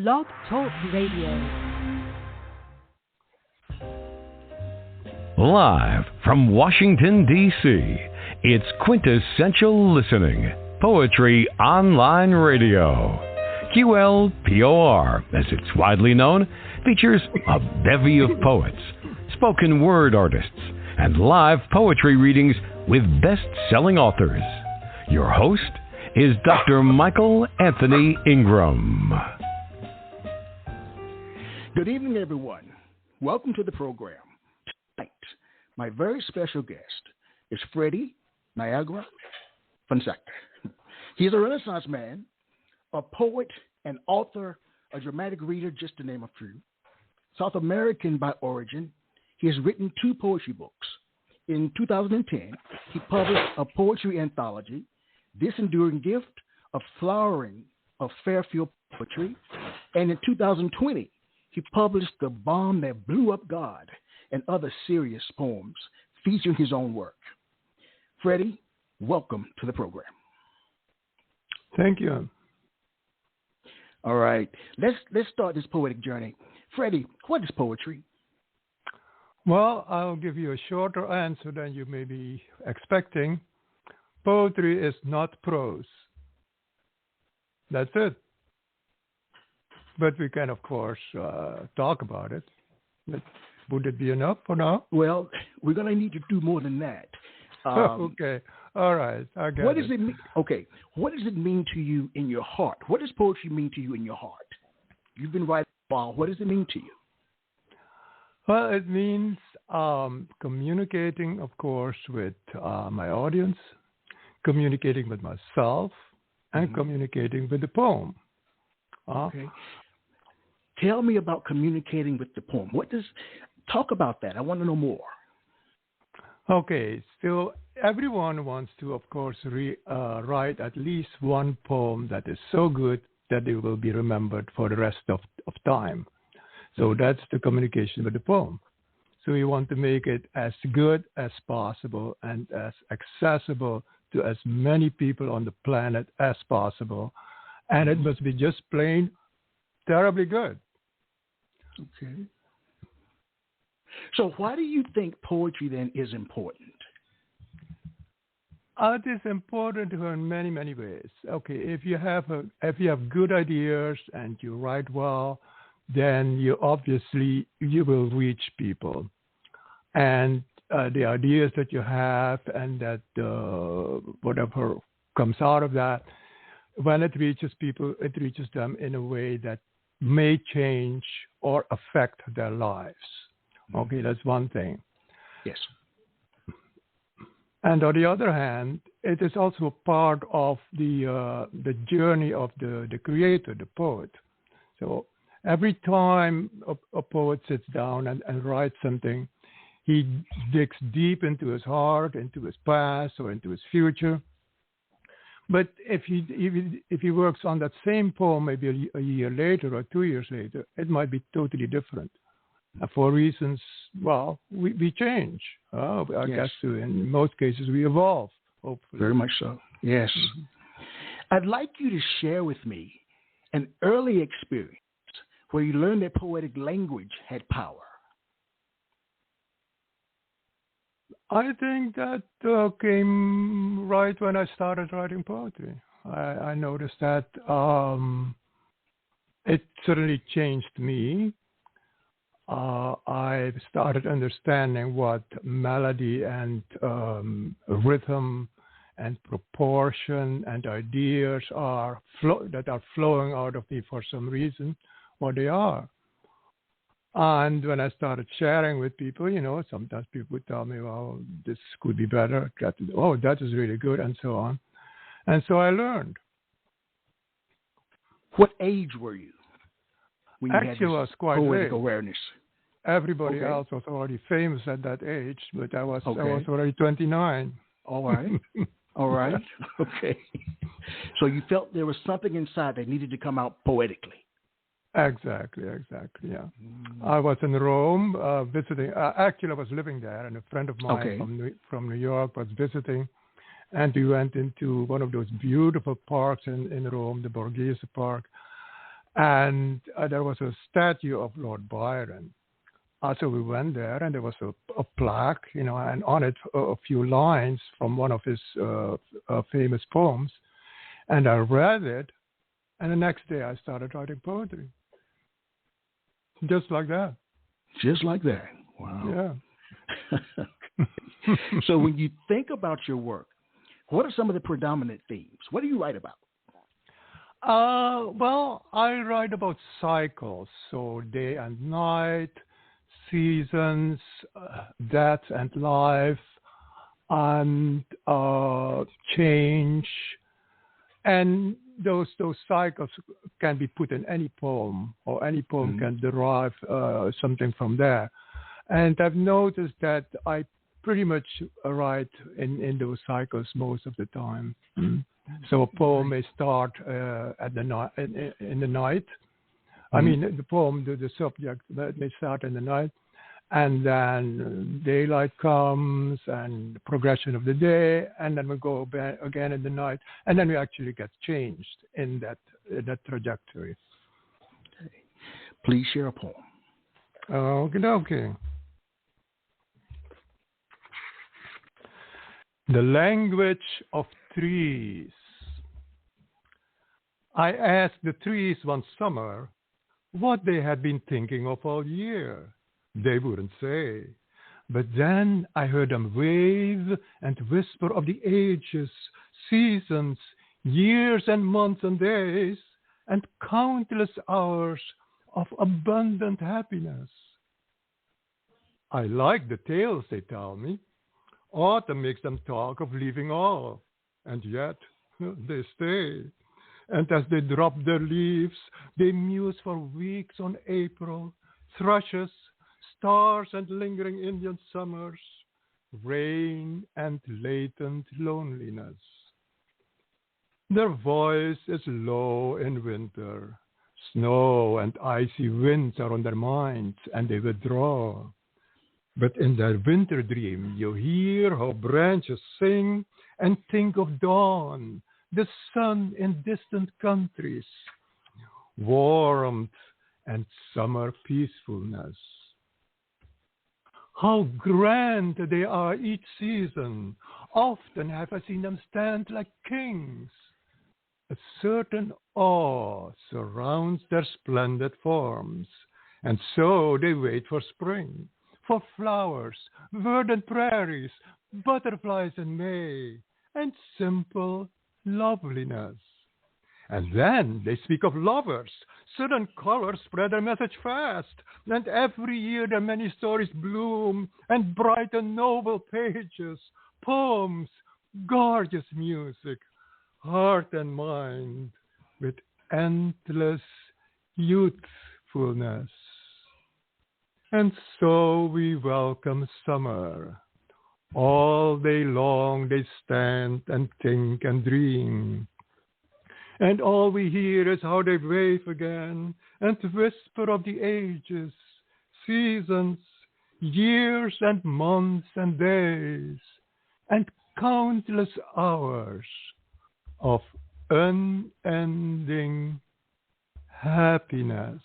Blog Talk Radio. Live from Washington, D.C., it's Quintessential Listening, Poetry Online Radio. QLPOR, as it's widely known, features a bevy of poets, spoken word artists, and live poetry readings with best-selling authors. Your host is Dr. Michael Anthony Ingram. Good evening, everyone. Welcome to the program. Tonight, my very special guest is Freddy Niagara Fonseca. He's a Renaissance man, a poet, an author, a dramatic reader, just to name a few. South American by origin, he has written 2 poetry books. In 2010, he published a poetry anthology, This Enduring Gift of Flowering of Fairfield Poetry, and in 2020, he published The Bomb That Blew Up God and other serious poems featuring his own work. Freddy, welcome to the program. Thank you. All right, let's start this poetic journey. Freddy, what is poetry? Well, I'll give you a shorter answer than you may be expecting. Poetry is not prose. That's it. But we can, of course, talk about it. But would it be enough for now? Well, we're going to need to do more than that. Okay. All right. I get what does it mean? Okay. What does it mean to you in your heart? What does poetry mean to you in your heart? You've been writing a while. What does it mean to you? Well, it means communicating, of course, with my audience, communicating with myself, and communicating with the poem. Okay. Tell me about communicating with the poem. Talk about that. I want to know more. Okay, so everyone wants to, of course, write at least one poem that is so good that it will be remembered for the rest of time. So that's the communication with the poem. So we want to make it as good as possible and as accessible to as many people on the planet as possible. And it must be just plain terribly good. Okay. So why do you think poetry then is important? It is important in many, many ways. Okay, if you have good ideas and you write well, then you will reach people. And the ideas that you have and that whatever comes out of that, when it reaches people, it reaches them in a way that may change or affect their lives. Okay, that's one thing. Yes. And on the other hand, it is also a part of the journey of the creator, the poet. So every time a poet sits down and writes something, he digs deep into his heart, into his past, or into his future. But if he works on that same poem maybe a year later or 2 years later, it might be totally different. For reasons, well, we change. I guess in most cases we evolve, hopefully. Very much so, yes. Mm-hmm. I'd like you to share with me an early experience where you learned that poetic language had power. I think that came right when I started writing poetry. I noticed that it certainly changed me. I started understanding what melody and rhythm and proportion and ideas that are flowing out of me for some reason, what they are. And when I started sharing with people, sometimes people would tell me, well, this could be better. That is really good, and so on. And so I learned. What age were you when you Actually, had this was quite poetic late. Awareness? Everybody else was already famous at that age, but I was already 29. All right. All right. Okay. So you felt there was something inside that needed to come out poetically. Exactly, yeah. I was in Rome visiting. Actually, I was living there, and a friend of mine from New York was visiting, and we went into one of those beautiful parks in Rome, the Borghese Park, And there was a statue of Lord Byron. So we went there, and there was a plaque, and on it a few lines from one of his famous poems. And I read it, and the next day I started writing poetry. Just like that. Just like that. Wow. Yeah. So when you think about your work, what are some of the predominant themes? What do you write about? Well, I write about cycles, so day and night, seasons, death and life, and change, and those cycles can be put in any poem, or any poem can derive something from there. And I've noticed that I pretty much write in those cycles most of the time. So a poem may start at the in the night. I mean, the poem, the subject may start in the night, and then daylight comes and the progression of the day, and then we go back again in the night, and then we actually get changed in that trajectory. Okay. Please share a poem. Okay. The language of trees. I asked the trees one summer what they had been thinking of all year. They wouldn't say. But then I heard them wave and whisper of the ages, seasons, years and months and days, and countless hours of abundant happiness. I like the tales they tell me. Autumn makes them talk of leaving all, and yet they stay. And as they drop their leaves, they muse for weeks on April, thrushes, stars and lingering Indian summers, rain and latent loneliness. Their voice is low in winter. Snow and icy winds are on their minds, and they withdraw. But in their winter dream, you hear how branches sing and think of dawn, the sun in distant countries, warmth and summer peacefulness. How grand they are each season. Often have I seen them stand like kings. A certain awe surrounds their splendid forms, and so they wait for spring, for flowers, verdant prairies, butterflies in May, and simple loveliness. And then they speak of lovers. Sudden colors spread their message fast, and every year their many stories bloom and brighten noble pages, poems, gorgeous music, heart and mind with endless youthfulness. And so we welcome summer. All day long they stand and think and dream. And all we hear is how they wave again and whisper of the ages, seasons, years and months and days, and countless hours of unending happiness.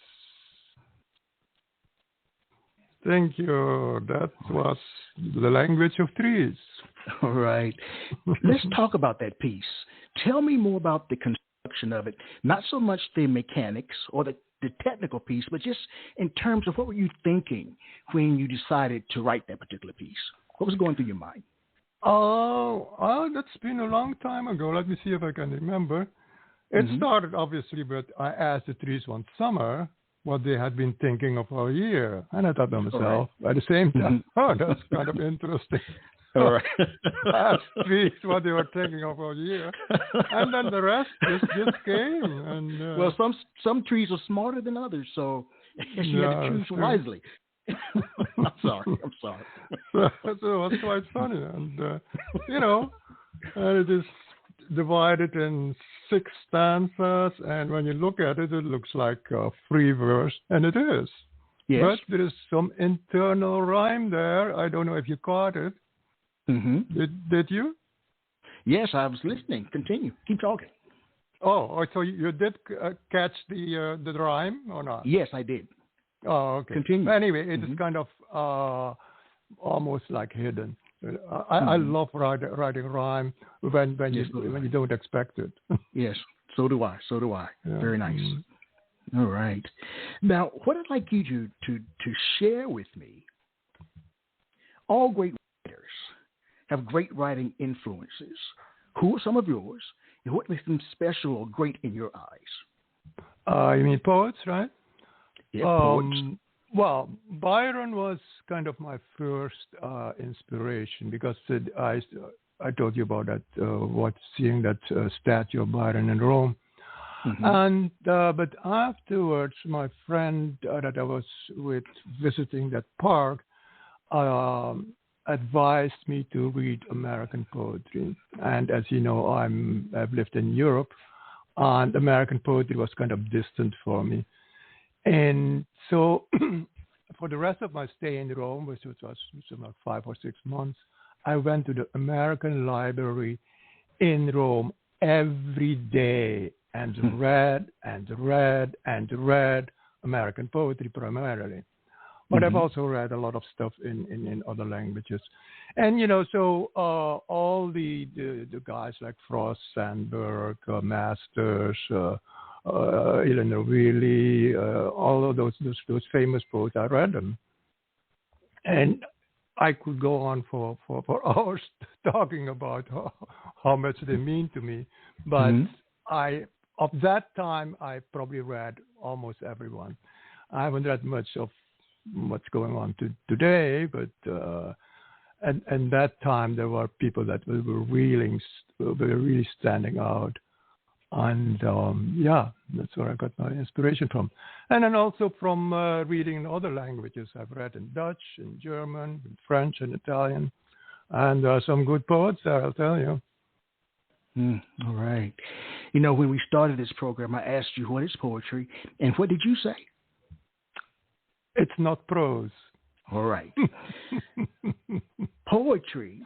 Thank you. That was the language of trees. All right. Let's talk about that piece. Tell me more about the construction of it. Not so much the mechanics or the technical piece, but just in terms of what were you thinking when you decided to write that particular piece? What was going through your mind? Oh, that's been a long time ago. Let me see if I can remember. It started, obviously, with I asked the trees one summer what they had been thinking of all year. And I thought to myself, at the same time, that's kind of interesting. All right. Asked trees what they were thinking of all year. And then the rest just came. And well, some trees are smarter than others, so you had to choose wisely. I'm sorry. So it was quite funny. And, and it is divided in 6 stanzas, and when you look at it, it looks like a free verse, and it is. Yes. But there is some internal rhyme there. I don't know if you caught it. Did you? Yes, I was listening. Continue. Keep talking. So you did catch the rhyme or not? Yes, I did. Oh, okay. Continue. Anyway, it is kind of almost like hidden. I love writing rhyme when you don't expect it. Yes, so do I. Yeah. Very nice. All right. Now, what I'd like you to share with me, all great writers have great writing influences. Who are some of yours, and what makes them special or great in your eyes? You mean poets, right? Yeah, poets. Well, Byron was kind of my first inspiration because I told you about that, seeing that statue of Byron in Rome. And but afterwards, my friend that I was with visiting that park advised me to read American poetry. And as you know, I've lived in Europe, and American poetry was kind of distant for me. And so for the rest of my stay in Rome, which was about 5 or 6 months, I went to the American Library in Rome every day and read American poetry primarily. But I've also read a lot of stuff in other languages. And, so all the guys like Frost, Sandburg, Masters, Eleanor Wheely, all of those famous poets, I read them. And I could go on for hours talking about how much they mean to me. But of that time, I probably read almost everyone. I haven't read much of what's going on today, but and that time there were people that were really standing out. And that's where I got my inspiration from. And then also from reading in other languages. I've read in Dutch, in German, in French, and Italian. And there are some good poets there, I'll tell you. All right. When we started this program, I asked you what is poetry, and what did you say? It's not prose. All right. Poetry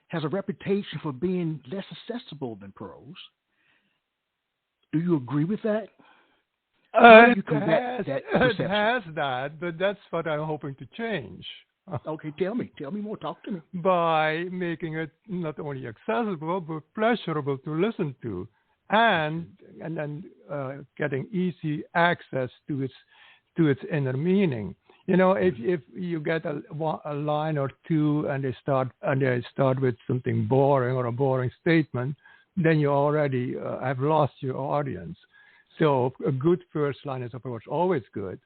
has a reputation for being less accessible than prose. Do you agree with that? It has that, but that's what I'm hoping to change. Okay, tell me more. Talk to me. By making it not only accessible but pleasurable to listen to, and then getting easy access to its inner meaning. If you get a line or two and they start with something boring or a boring statement, then you already have lost your audience. So a good first line is, of course, always good,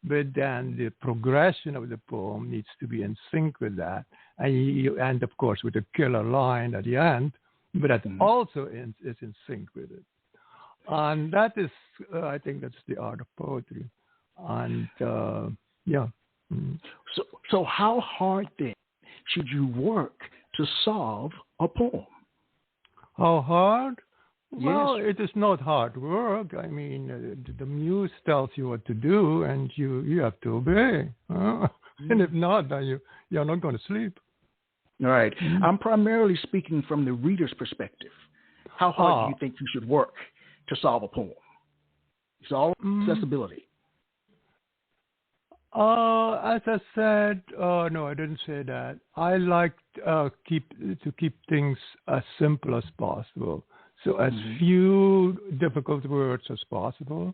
but then the progression of the poem needs to be in sync with that. And you end, of course, with a killer line at the end, but that also is in sync with it. And that is, I think that's the art of poetry. And, So how hard, then, should you work to solve a poem? How hard? Yes. Well, it is not hard work. I mean, the muse tells you what to do, and you have to obey. And if not, then you're not going to sleep. All right. I'm primarily speaking from the reader's perspective. How hard do you think you should work to solve a poem? It's all accessibility. As I said, no, I didn't say that. I like to keep things as simple as possible. So as few difficult words as possible.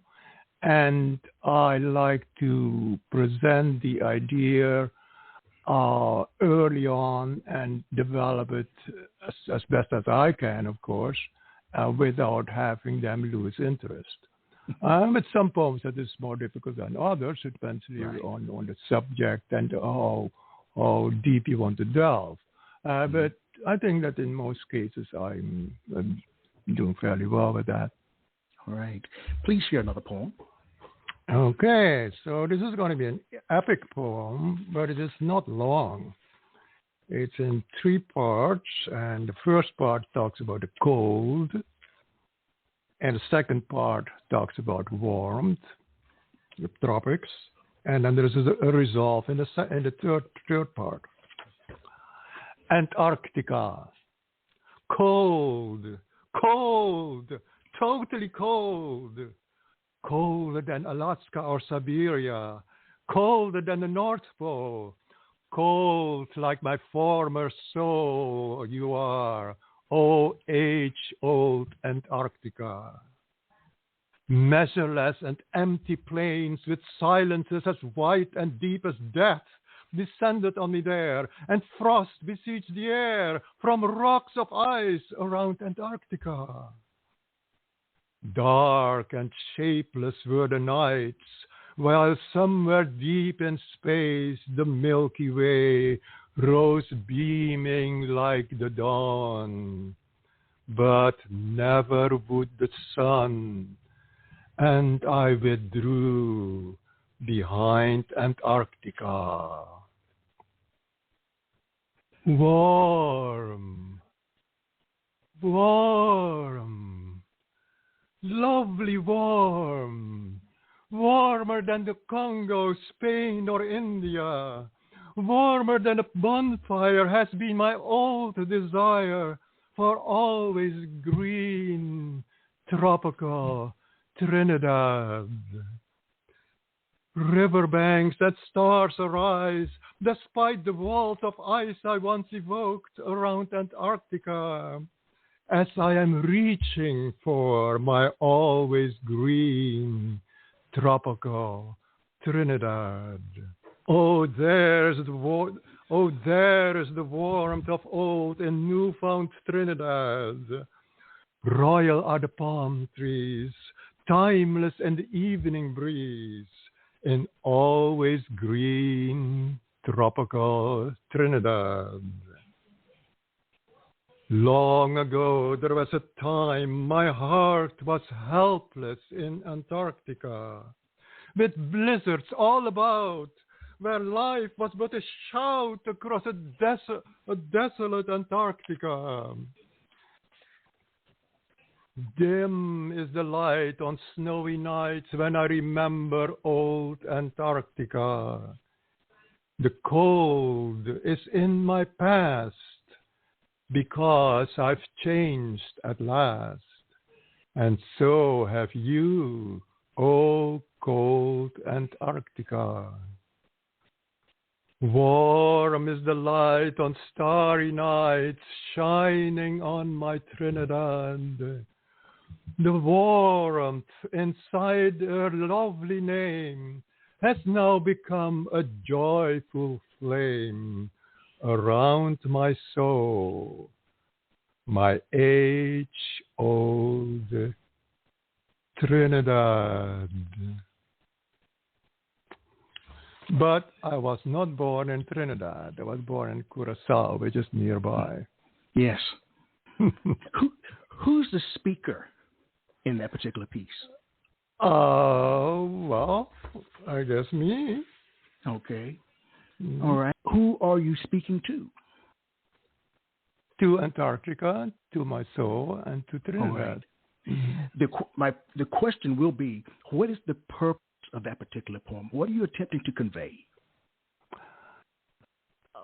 And I like to present the idea early on and develop it as best as I can, of course, without having them lose interest. With some poems that is more difficult than others. It depends on the subject and how deep you want to delve. But I think that in most cases I'm doing fairly well with that. All right. Please share another poem. Okay, so this is going to be an epic poem, but it is not long. It's in 3 parts, and the first part talks about the cold, and the second part talks about warmth, the tropics, and then there's a resolve in the third part. Antarctica, cold, totally cold. Colder than Alaska or Siberia. Colder than the North Pole. Cold like my former soul you are, O age-old Antarctica. Measureless and empty plains with silences as white and deep as death descended on me there, and frost besieged the air from rocks of ice around Antarctica. Dark and shapeless were the nights, while somewhere deep in space the Milky Way rose beaming like the dawn. But never would the sun, and I withdrew behind Antarctica. Warm, warm, lovely warm, warmer than the Congo, Spain, or India. Warmer than a bonfire has been my old desire for always green, tropical Trinidad. Riverbanks that stars arise, despite the walls of ice I once evoked around Antarctica, as I am reaching for my always green, tropical Trinidad. Oh, there is the warmth of old and newfound Trinidad. Royal are the palm trees, timeless in the evening breeze, in always green, tropical Trinidad. Long ago there was a time my heart was helpless in Antarctica, with blizzards all about, where life was but a shout across a desolate Antarctica. Dim is the light on snowy nights when I remember old Antarctica. The cold is in my past, because I've changed at last, and so have you, oh cold Antarctica. Warm is the light on starry nights, shining on my Trinidad. The warmth inside her lovely name has now become a joyful flame around my soul, my age-old Trinidad. But I was not born in Trinidad. I was born in Curacao, which is nearby. Yes. Who's the speaker in that particular piece? Well, I guess me. Okay. All right. Who are you speaking to? To Antarctica, to my soul, and to Trinidad. Right. The question will be, what is the purpose of that particular poem? What are you attempting to convey?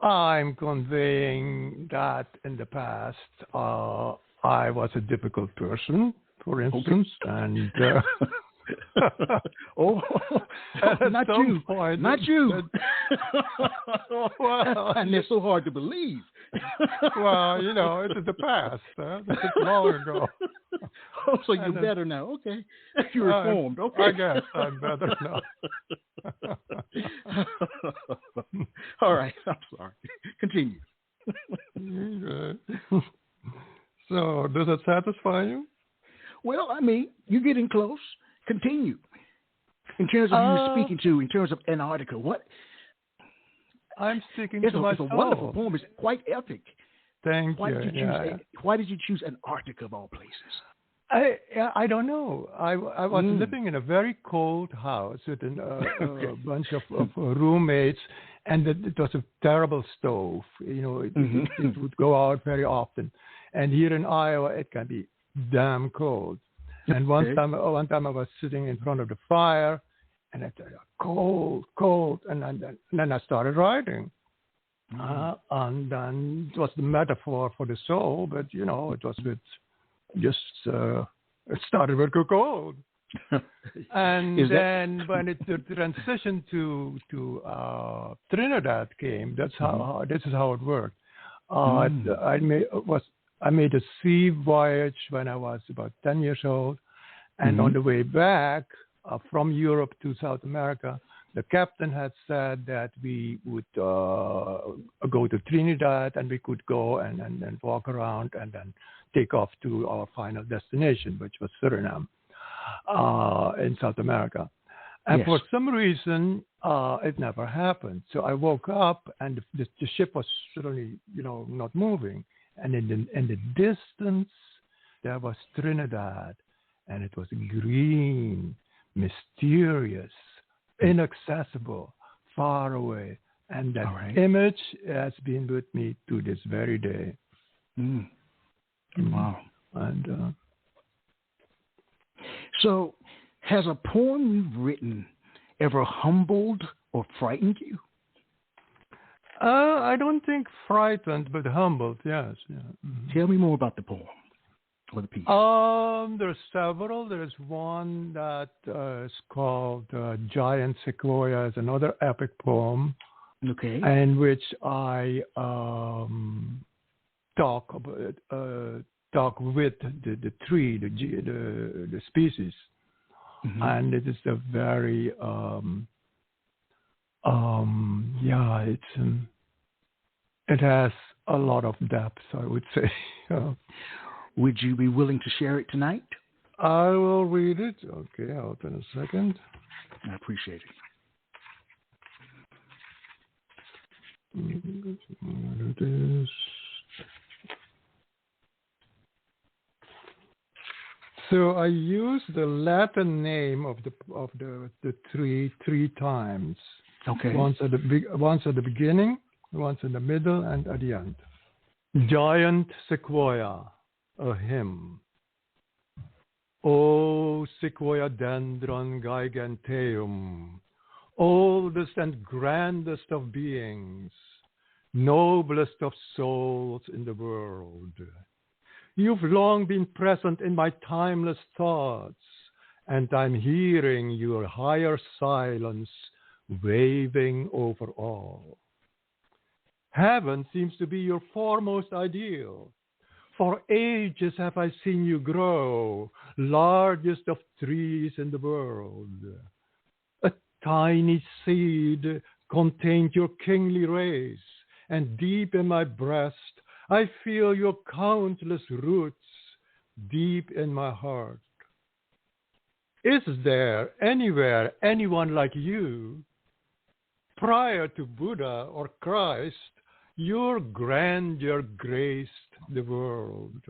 I'm conveying that in the past I was a difficult person, for instance, and not you, point, not you. Well, and it's so hard to believe. Well, you know, it is the past. It's long ago. Oh, so you're better now. Okay. You're reformed. Okay. I guess I'm better now. All right. I'm sorry. Continue. So, does it satisfy you? Well, I mean, you're getting close. Continue. In terms of you speaking to, in terms of Antarctica, what? I'm speaking to my soul. It's a wonderful poem. It's quite epic. Thank you. Why did you choose Antarctica of all places? I don't know. I was living in a very cold house with a bunch of roommates, and it was a terrible stove. You know, it would go out very often. And here in Iowa, it can be damn cold. And one time I was sitting in front of the fire, and I said, cold, and then I started writing. And then it was the metaphor for the soul, but, you know, it was a bit just It started with cold. And then when it the transition to Trinidad came, this is how it worked. I made a sea voyage when I was about 10 years old, and on the way back from Europe to South America, the captain had said that we would go to Trinidad, and we could go and walk around and then take off to our final destination, which was Suriname. In South America. And for some reason, it never happened. So I woke up and the ship was suddenly, not moving. And in the distance, there was Trinidad, and it was green, mysterious, inaccessible, far away. And that image has been with me to this very day. Wow. And so, has a poem you've written ever humbled or frightened you? I don't think frightened, but humbled, yes. Yeah. Tell me more about the poem or the piece. There's several. There's one that is called Giant Sequoia. It's another epic poem. Okay. In which I talk with the tree, the species, and it is a very it has a lot of depth, I would say. Would you be willing to share it tonight? I will read it. Okay, hold on a second. I appreciate it. So I use the Latin name of the tree 3 times. Okay. Once at the beginning, once in the middle, and at the end. Giant Sequoia, a hymn. O Sequoia dendron giganteum, oldest and grandest of beings, noblest of souls in the world. You've long been present in my timeless thoughts, and I'm hearing your higher silence waving over all. Heaven seems to be your foremost ideal. For ages have I seen you grow, largest of trees in the world. A tiny seed contained your kingly race, and deep in my breast I feel your countless roots deep in my heart. Is there anywhere anyone like you? Prior to Buddha or Christ, your grandeur graced the world.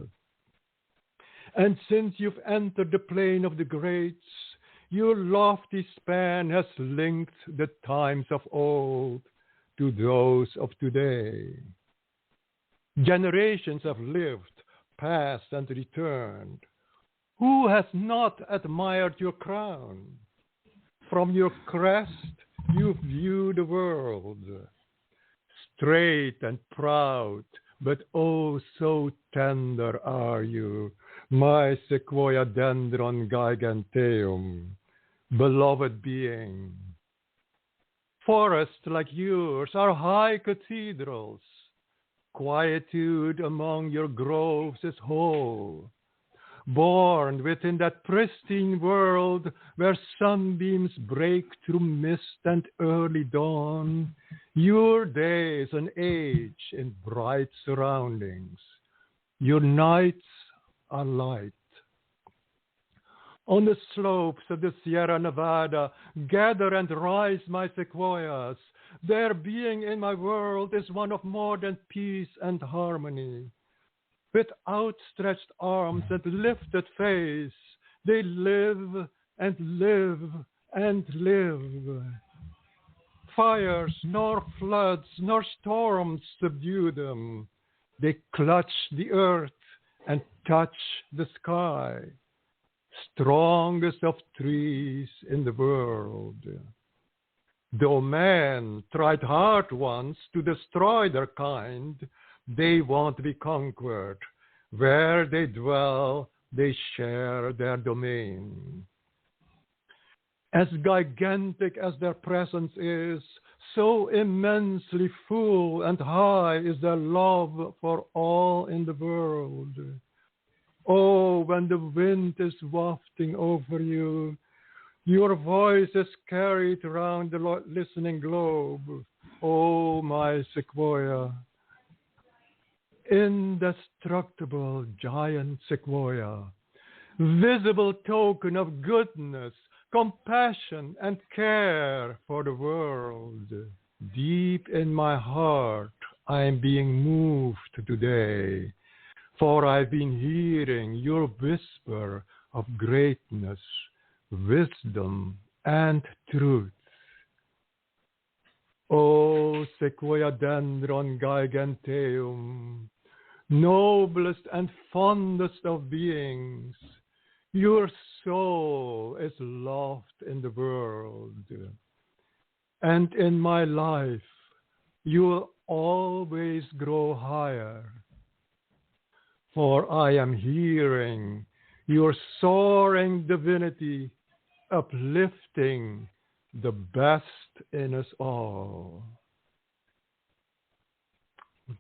And since you've entered the plane of the greats, your lofty span has linked the times of old to those of today. Generations have lived, passed, and returned. Who has not admired your crown? From your crest, you view the world. Straight and proud, but oh so tender are you, my Sequoia dendron giganteum, beloved being. Forests like yours are high cathedrals. Quietude among your groves is whole. Born within that pristine world where sunbeams break through mist and early dawn, your day is an age in bright surroundings. Your nights are light. On the slopes of the Sierra Nevada, gather and rise my sequoias. Their being in my world is one of more than peace and harmony. With outstretched arms and lifted face, they live and live and live. Fires, nor floods, nor storms subdue them. They clutch the earth and touch the sky. Strongest of trees in the world. Though man tried hard once to destroy their kind, they won't be conquered. Where they dwell, they share their domain. As gigantic as their presence is, so immensely full and high is their love for all in the world. Oh, when the wind is wafting over you, your voice is carried around the listening globe. Oh, my sequoia, indestructible giant sequoia, visible token of goodness, compassion, and care for the world. Deep in my heart, I am being moved today, for I've been hearing your whisper of greatness, wisdom, and truth. O Sequoia dendron giganteum, noblest and fondest of beings, your soul is loved in the world, and in my life you will always grow higher, for I am hearing your soaring divinity uplifting the best in us all.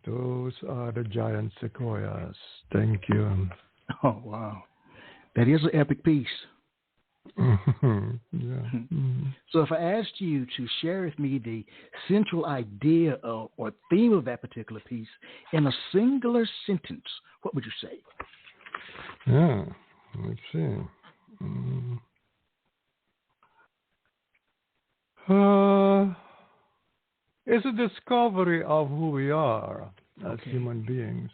Those are the giant sequoias. Thank you. Oh, wow. That is an epic piece. Yeah. Mm-hmm. So if I asked you to share with me the central idea of, or theme of that particular piece in a singular sentence, what would you say? Yeah, let's see. It's a discovery of who we are as human beings,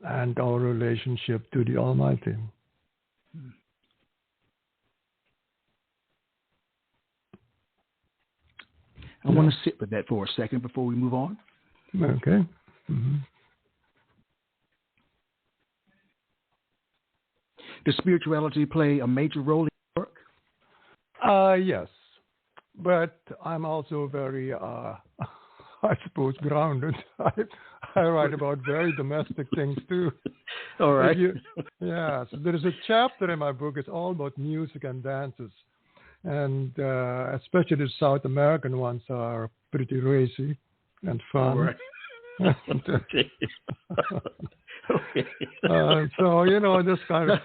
and our relationship to the Almighty. I want to sit with that for a second before we move on. Okay. Mm-hmm. Does spirituality play a major role in your work? Yes, but I'm also very, I suppose, grounded. I write about very domestic things too. All right. So there is a chapter in my book. It's all about music and dances, and especially the South American ones are pretty racy and fun. All right. So, this kind of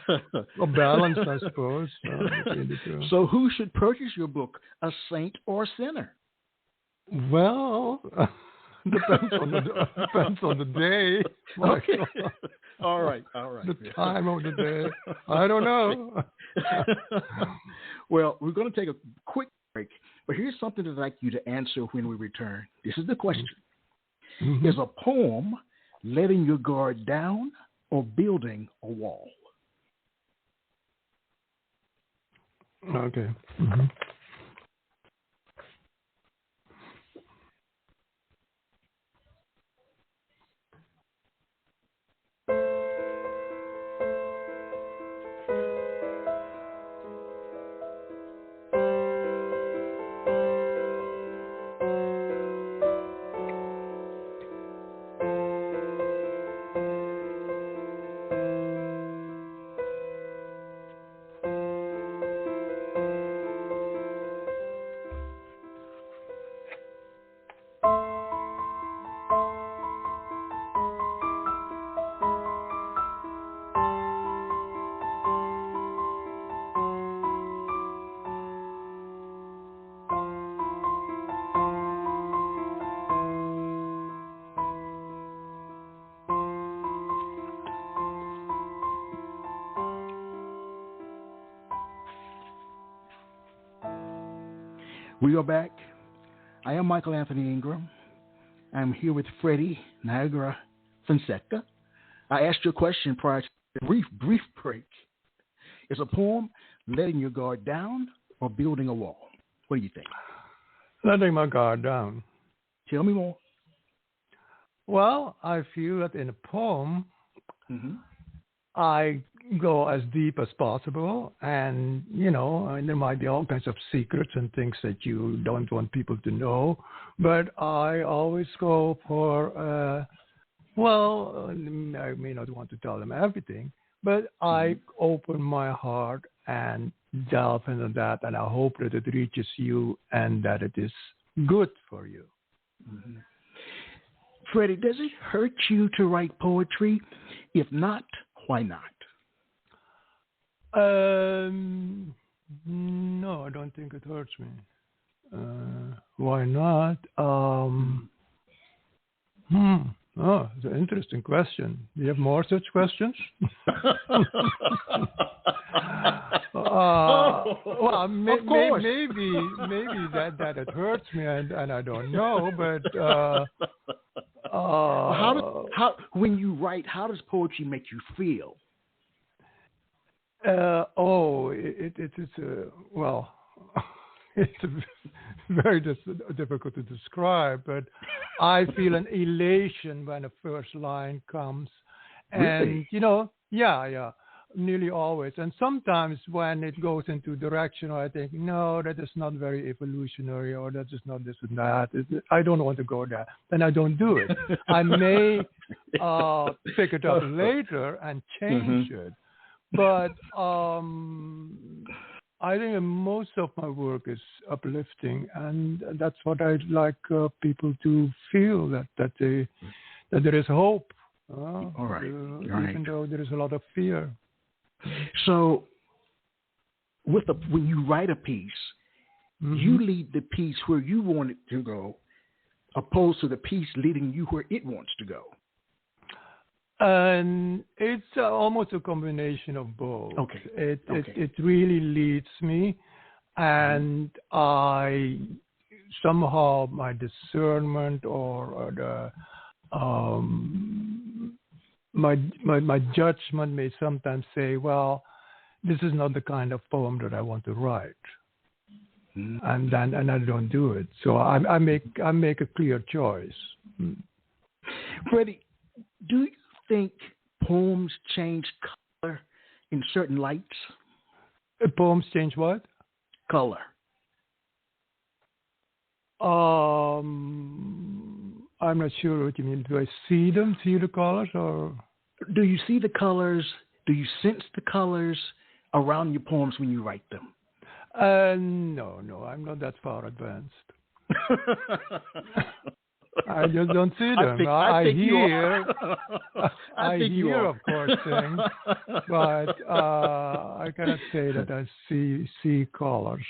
a balance, I suppose. Between the two. So who should purchase your book, a saint or a sinner? Well, depends on the day. Okay. All right. The time of the day. I don't know. Well, we're going to take a quick break, but here's something that I'd like you to answer when we return. This is the question. Mm-hmm. Is a poem letting your guard down or building a wall? Okay. Mm-hmm. We are back. I am Michael Anthony Ingram. I'm here with Freddy Niagara Fonseca. I asked you a question prior to the brief break. Is a poem letting your guard down or building a wall? What do you think? Letting my guard down. Tell me more. Well, I feel that in a poem, I go as deep as possible, and there might be all kinds of secrets and things that you don't want people to know, but I always go for Well, I may not want to tell them everything, but I open my heart and delve into that, and I hope that it reaches you and that it is good for you. Mm-hmm. Freddie, does it hurt you to write poetry? If not, why not? No, I don't think it hurts me. Why not? Oh, it's an interesting question. Do you have more such questions? Well, maybe that it hurts me, and I don't know. But how when you write, how does poetry make you feel? It's very difficult to describe, but I feel an elation when the first line comes. And, really? Yeah, nearly always. And sometimes when it goes into direction where I think, no, that is not very evolutionary, or that is not this and that, I don't want to go there, then I don't do it. I may pick it up later and change it. But I think most of my work is uplifting, and that's what I'd like people to feel, that there is hope. All right. Even though there is a lot of fear. So, when you write a piece, you lead the piece where you want it to go, opposed to the piece leading you where it wants to go. And it's almost a combination of both. Okay. It really leads me, and I somehow my discernment or the my judgment may sometimes say, well, this is not the kind of poem that I want to write, and I don't do it. So I make a clear choice. Freddie, do you think poems change color in certain lights? Poems change what? Color. I'm not sure what you mean. Do I see them? See the colors, or do you see the colors? Do you sense the colors around your poems when you write them? No, I'm not that far advanced. I just don't see them. I hear, of course, things, but I cannot say that I see colors.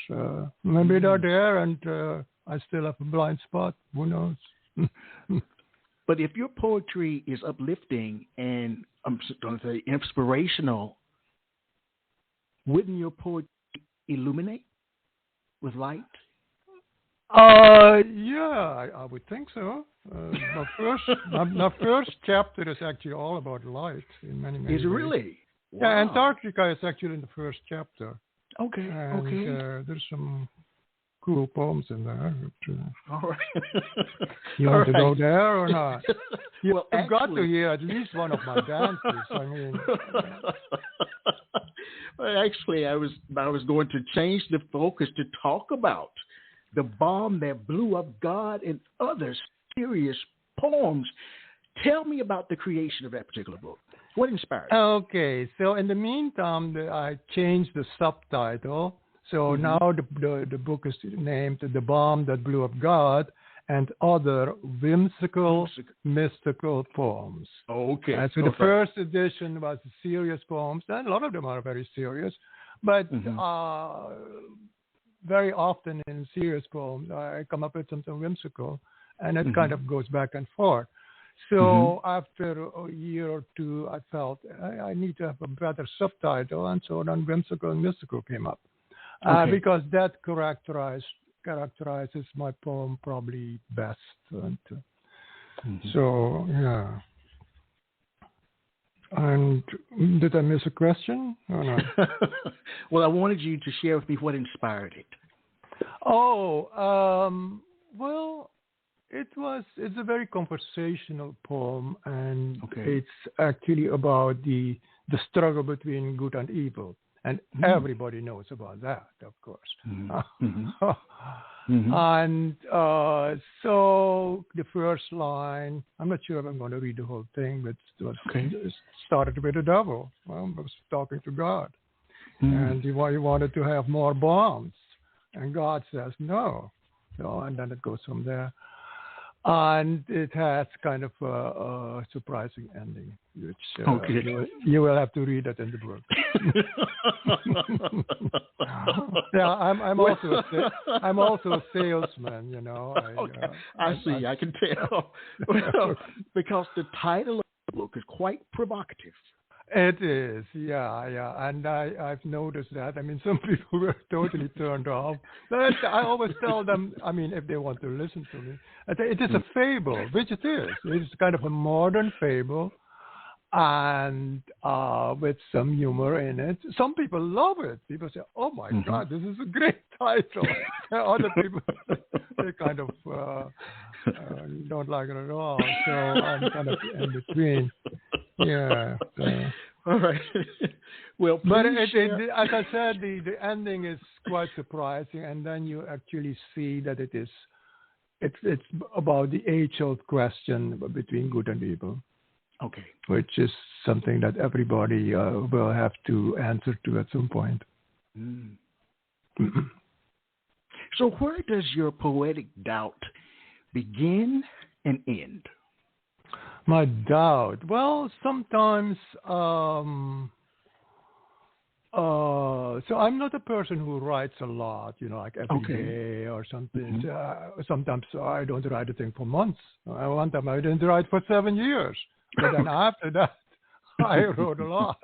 Maybe they're there, and I still have a blind spot. Who knows? But if your poetry is uplifting and I'm going to say inspirational, wouldn't your poetry illuminate with light? Yeah, I would think so. My first chapter is actually all about light in many ways. Is it really? Wow. Yeah, Antarctica is actually in the first chapter. Okay. And there's some cool poems in there. All right. You want to go there or not? You've actually, got to hear at least one of my dances. I mean, well, actually, I was going to change the focus to talk about the bomb that blew up God and other serious poems. Tell me about the creation of that particular book. What inspired you? Okay, so in the meantime, I changed the subtitle. So now the book is named The Bomb That Blew Up God and Other Whimsical, Mystical Poems. Okay. And so the first edition was serious poems, and a lot of them are very serious, but very often in serious poems, I come up with something whimsical, and it kind of goes back and forth. So after a year or two, I felt I need to have a better subtitle, and so then whimsical and mystical came up. Because that characterizes my poem probably best. And, so, yeah. And did I miss a question or not? Well, I wanted you to share with me what inspired it. Well, it's a very conversational poem, and it's actually about the struggle between good and evil. And everybody knows about that, of course. Mm-hmm. And so the first line, I'm not sure if I'm going to read the whole thing, but it started with the devil. Well, I was talking to God. And he wanted to have more bombs. And God says no. So, and then it goes from there. And it has kind of a surprising ending, which you will have to read it in the book. Yeah, I'm also a salesman, you know. I see. I can tell. Well, because the title of the book is quite provocative. It is, yeah, and I've noticed that. I mean, some people were totally turned off. But I always tell them, I mean, if they want to listen to me, it is a fable, which it is. It's kind of a modern fable, and with some humor in it. Some people love it. People say, "Oh my God, this is a great title." Other people, they kind of don't like it at all. So I'm kind of in between. Yeah. All right. Well, but as I said, the ending is quite surprising, and then you actually see that it's about the age-old question between good and evil. Okay. Which is something that everybody will have to answer to at some point. So where does your poetic doubt begin and end? My doubt. Well, sometimes. So I'm not a person who writes a lot, you know, like every day or something. Sometimes I don't write a thing for months. One time I didn't write for 7 years. But then after that, I wrote a lot.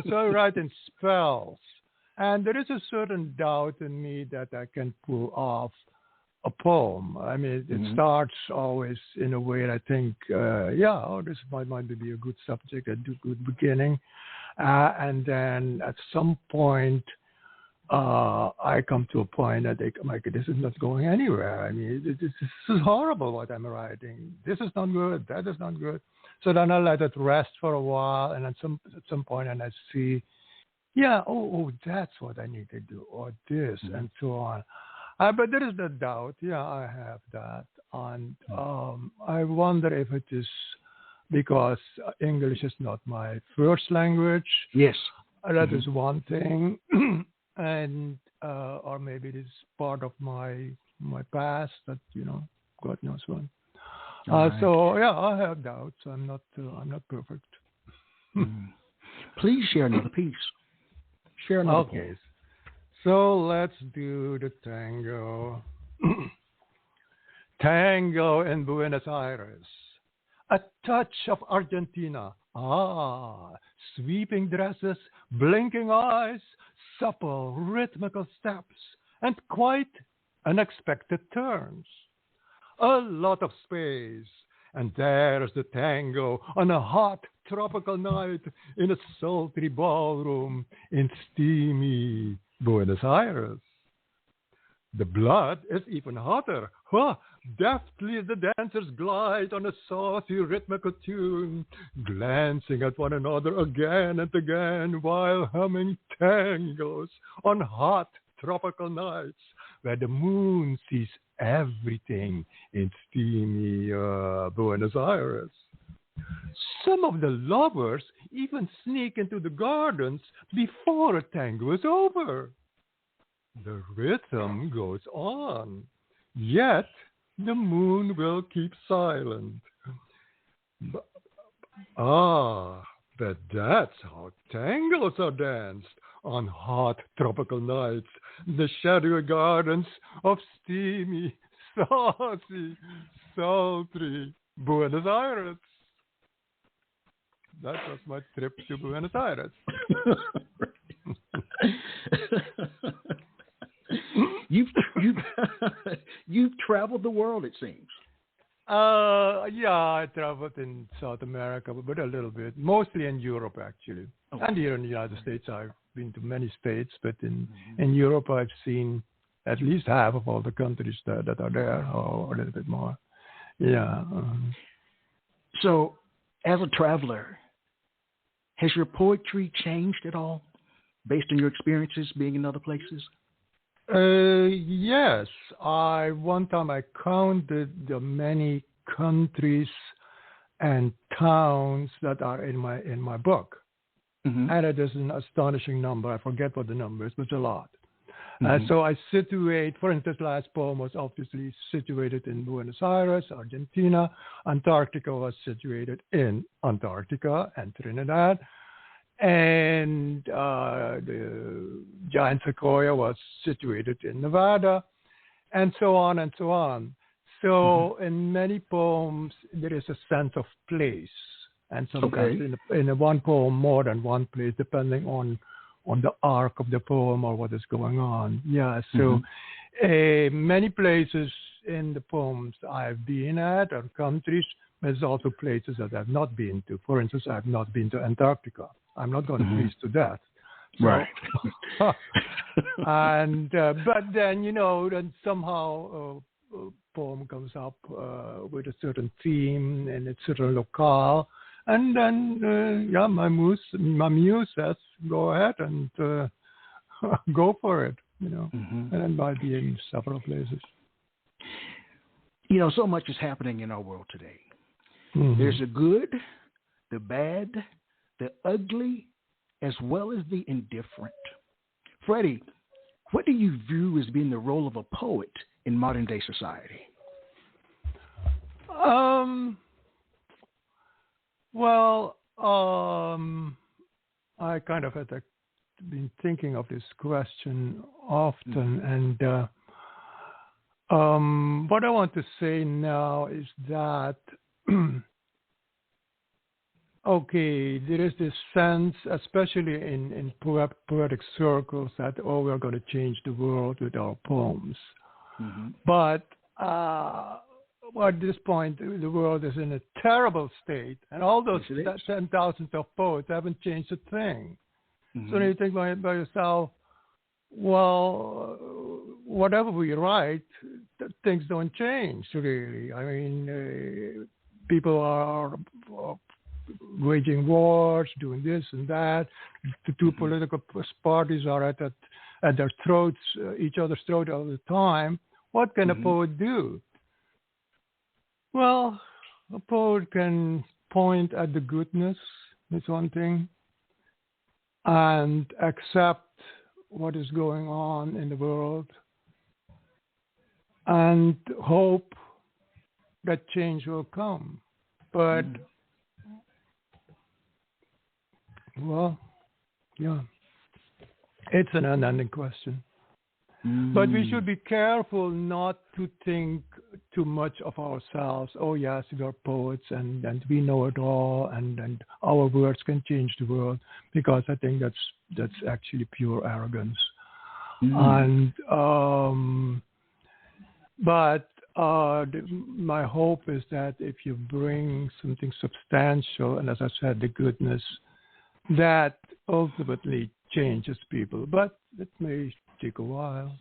So I write in spells. And there is a certain doubt in me that I can pull off a poem. I mean, it starts always in a way I think, this might be a good subject, a good beginning. And then at some point, I come to a point that this is not going anywhere. I mean, this is horrible what I'm writing. This is not good. That is not good. So then I let it rest for a while, and at some point, and I see, that's what I need to do, or this, and so on. But there is the doubt. Yeah, I have that. And I wonder if it is because English is not my first language. Yes. That is one thing. And or maybe it is part of my past that, God knows what. Right. So, I have doubts. I'm not perfect. Please share another piece. Share another piece. So let's do the tango. Tango in Buenos Aires. A touch of Argentina. Sweeping dresses, blinking eyes, supple, rhythmical steps, and quite unexpected turns. A lot of space. And there's the tango on a hot tropical night in a sultry ballroom in steamy Buenos Aires. The blood is even hotter. Deftly the dancers glide on a saucy rhythmical tune, glancing at one another again and again while humming tangos on hot tropical nights where the moon sees everything in steamy Buenos Aires. Some of the lovers even sneak into the gardens before a tango is over. The rhythm goes on, yet the moon will keep silent. But that's how tangos are danced on hot tropical nights, the shadowy gardens of steamy, saucy, sultry Buenos Aires. That was my trip to Buenos Aires. You've traveled the world, it seems. I traveled in South America, but a little bit, mostly in Europe actually, and here in the United States. I've been to many states, but in Europe I've seen at least half of all the countries that are there, or a little bit more. Yeah. So, as a traveler, has your poetry changed at all based on your experiences being in other places? Yes. One time I counted the many countries and towns that are in my book. Mm-hmm. And it is an astonishing number. I forget what the number is, but it's a lot. Mm-hmm. So I situate, for instance, last poem was obviously situated in Buenos Aires, Argentina. Antarctica was situated in Antarctica and Trinidad. And the giant sequoia was situated in Nevada, and so on and so on. So in many poems, there is a sense of place. And sometimes in one poem, more than one place, depending on the arc of the poem or what is going on. Yeah, so many places in the poems I've been at or countries, there's also places that I've not been to. For instance, I've not been to Antarctica. I'm not going to freeze to death. So, Right. and but then, then somehow a poem comes up with a certain theme and a certain locale. And then, my muse says, go ahead and go for it, And then might be in several places. So much is happening in our world today. Mm-hmm. There's the good, the bad, the ugly, as well as the indifferent. Freddie, what do you view as being the role of a poet in modern day society? Well, I kind of had been thinking of this question often, and what I want to say now is that okay, there is this sense, especially in poetic circles, that we're going to change the world with our poems. But at this point, the world is in a terrible state, and all those 10,000 of poets haven't changed a thing. So then you think by yourself, well, whatever we write, things don't change, really. I mean, people are waging wars, doing this and that. The two political parties are at their throats, each other's throat all the time. What can a poet do? Well, a poet can point at the goodness, is one thing, and accept what is going on in the world and hope that change will come. But, well, yeah, it's an unending question. But we should be careful not to think too much of ourselves. Oh, yes, we are poets and we know it all and our words can change the world, because I think that's actually pure arrogance. And my hope is that if you bring something substantial, and as I said, the goodness, that ultimately changes people. But it may take a while.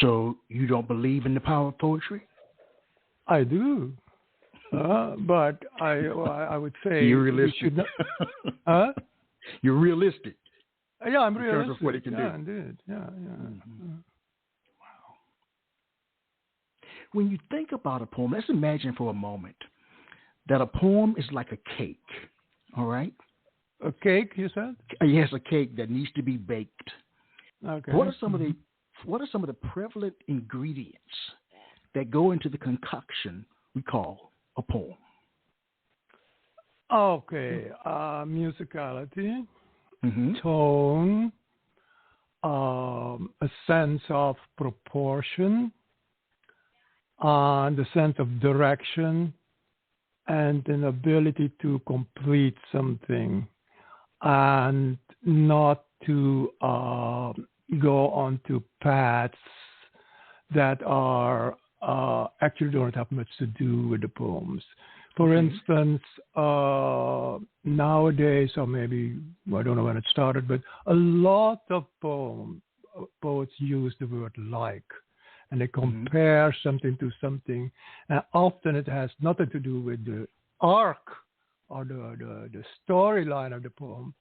So you don't believe in the power of poetry? I do, but I would say you're realistic. You should not, You're realistic. Yeah, I'm realistic. In terms of what it can do. Indeed. Yeah. Wow. When you think about a poem, let's imagine for a moment that a poem is like a cake. All right. A cake, you said? Yes, a cake that needs to be baked. Okay. What are some of the prevalent ingredients that go into the concoction we call a poem? Okay. Musicality, tone, a sense of proportion, the sense of direction, and an ability to complete something, and not to go onto paths that are actually don't have much to do with the poems. For instance, nowadays, or maybe, I don't know when it started, but a lot of poets use the word like, and they compare something to something, and often it has nothing to do with the arc or the storyline of the poem,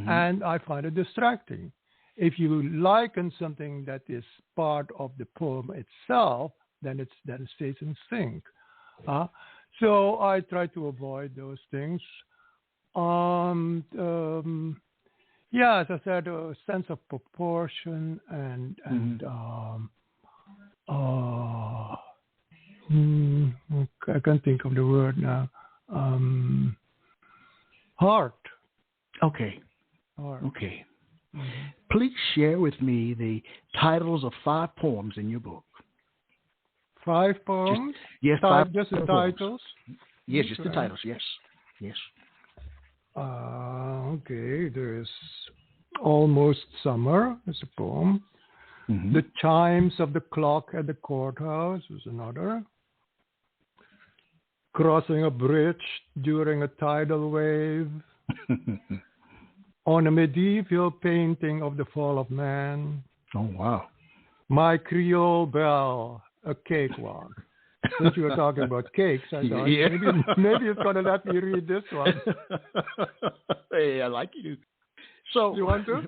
and I find it distracting. If you liken something that is part of the poem itself, then it stays in sync. So I try to avoid those things. As I said, a sense of proportion and I can't think of the word now. Heart. Okay. Heart. Okay. Please share with me the titles of 5 poems in your book. 5 poems? Just the titles? Yes, just the titles, yes. Yes. Okay, there's Almost Summer is a poem. The Chimes of the Clock at the Courthouse is another. Crossing a Bridge During a Tidal Wave. On a Medieval Painting of the Fall of Man. Oh, wow. My Creole Belle, a Cakewalk. Since you were talking about cakes, I thought maybe it's going to let me read this one. Hey, I like you. So, you want to?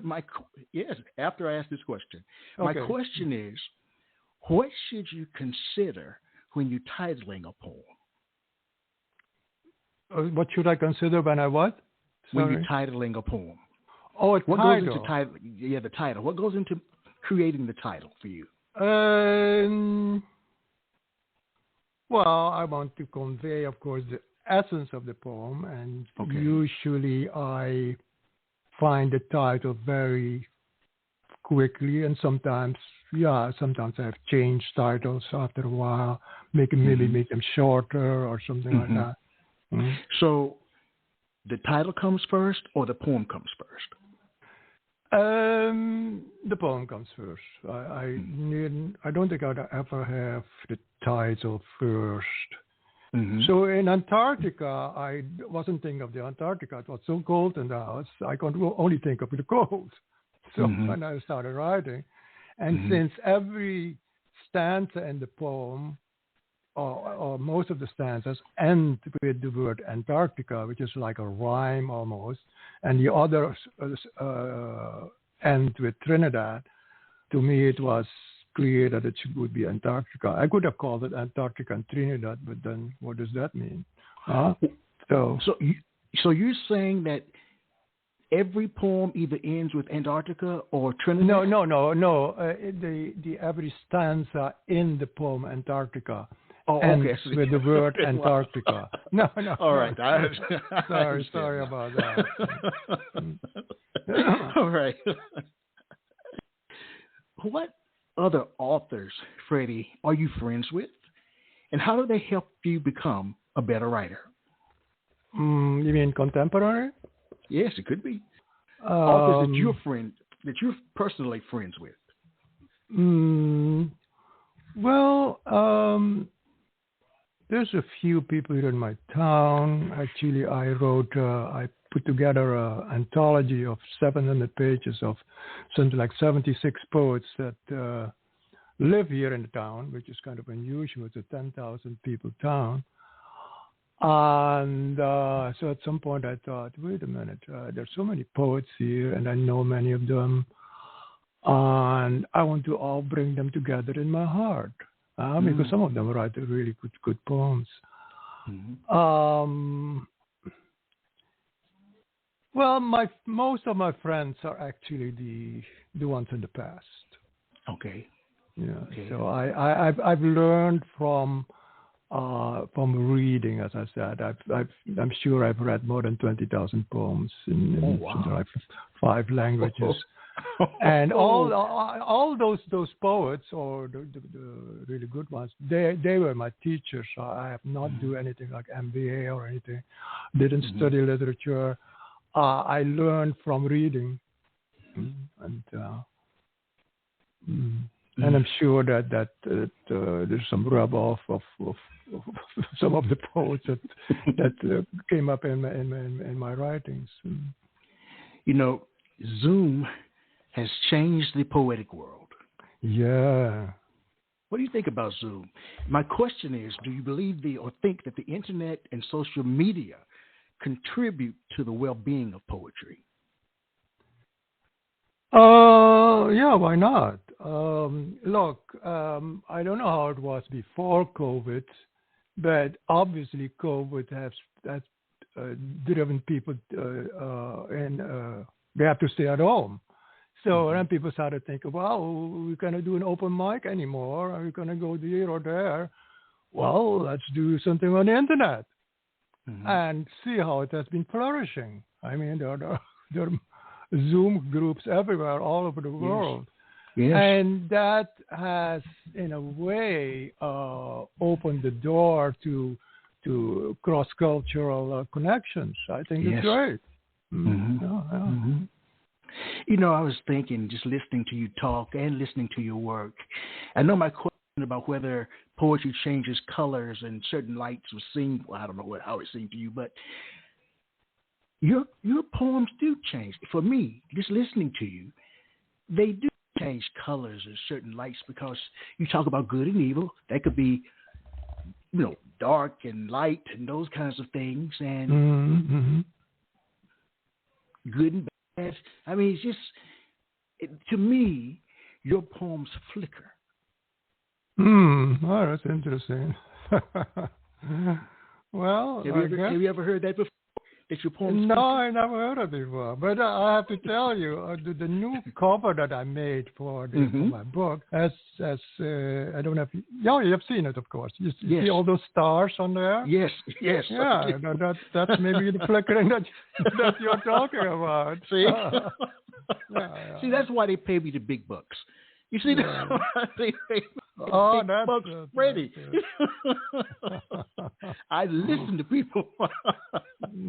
Yes, after I ask this question. Okay. My question is, what should you consider when you're titling a poem? What should I consider when I what? Sorry? When you're titling a poem. Oh, what goes into title? Yeah, the title. What goes into creating the title for you? Well, I want to convey, of course, the essence of the poem, and usually I find the title very quickly, and sometimes I have changed titles after a while, maybe make them shorter or something like that. So, the title comes first, or the poem comes first? The poem comes first. I don't think I'd ever have the title first. So in Antarctica, I wasn't thinking of the Antarctica. It was so cold in the house, I could only think of the cold. So when I started writing, and since every stanza in the poem, or most of the stanzas, end with the word Antarctica, which is like a rhyme almost, and the others end with Trinidad, to me it was clear that it would be Antarctica. I could have called it Antarctica and Trinidad, but then what does that mean? So you're saying that every poem either ends with Antarctica or Trinidad? No. The every stanza in the poem Antarctica ends with the word Antarctica. No. All right. Sorry about that. All right. What other authors, Freddie, are you friends with? And how do they help you become a better writer? You mean contemporary? Yes, it could be. Authors that you're personally friends with. There's a few people here in my town. Actually, I put together an anthology of 700 pages of something like 76 poets that live here in the town, which is kind of unusual. It's a 10,000 people town. And so at some point I thought, wait a minute, there's so many poets here, and I know many of them, and I want to all bring them together in my heart, because some of them write really good poems. Well, most of my friends are actually the ones in the past. Okay. Yeah. Okay. So I've learned from reading, as I said. I'm sure I've read more than 20,000 poems in like 5 languages. And all those poets, or the really good ones, they were my teachers. So I have not do anything like MBA or anything. Didn't study literature. I learned from reading, and I'm sure that there's some rub off of some of the poets that came up in my writings. You know, Zoom has changed the poetic world. Yeah. What do you think about Zoom? My question is, do you believe or think that the internet and social media contribute to the well-being of poetry? Yeah, why not? Look, I don't know how it was before COVID, but obviously COVID has driven people and they have to stay at home. So then people started thinking, well, we're going to do an open mic anymore. Are we going to go here or there? Well, let's do something on the internet and see how it has been flourishing. I mean, there are Zoom groups everywhere, all over the world. Yes. And that has, in a way, opened the door to cross-cultural connections. I think it's great. You know, I was thinking, just listening to you talk and listening to your work, I know my question about whether poetry changes colors and certain lights was seen, well, I don't know how it seemed to you, but your poems do change. For me, just listening to you, they do change colors and certain lights because you talk about good and evil. That could be, you know, dark and light and those kinds of things, and good and bad. I mean, it's just, to me, your poems flicker. Oh, that's interesting. Well, have you ever heard that before? That your poems No, flicker? I never heard of it before. But I have to tell you, the new cover that I made for my book has I don't know if you have seen it, of course. You see all those stars on there? Yes. Yeah, that's maybe the flickering that you're talking about. See? Yeah. See, that's why they pay me the big bucks. You see, that's why they pay me the big bucks, Freddy. I listen to people.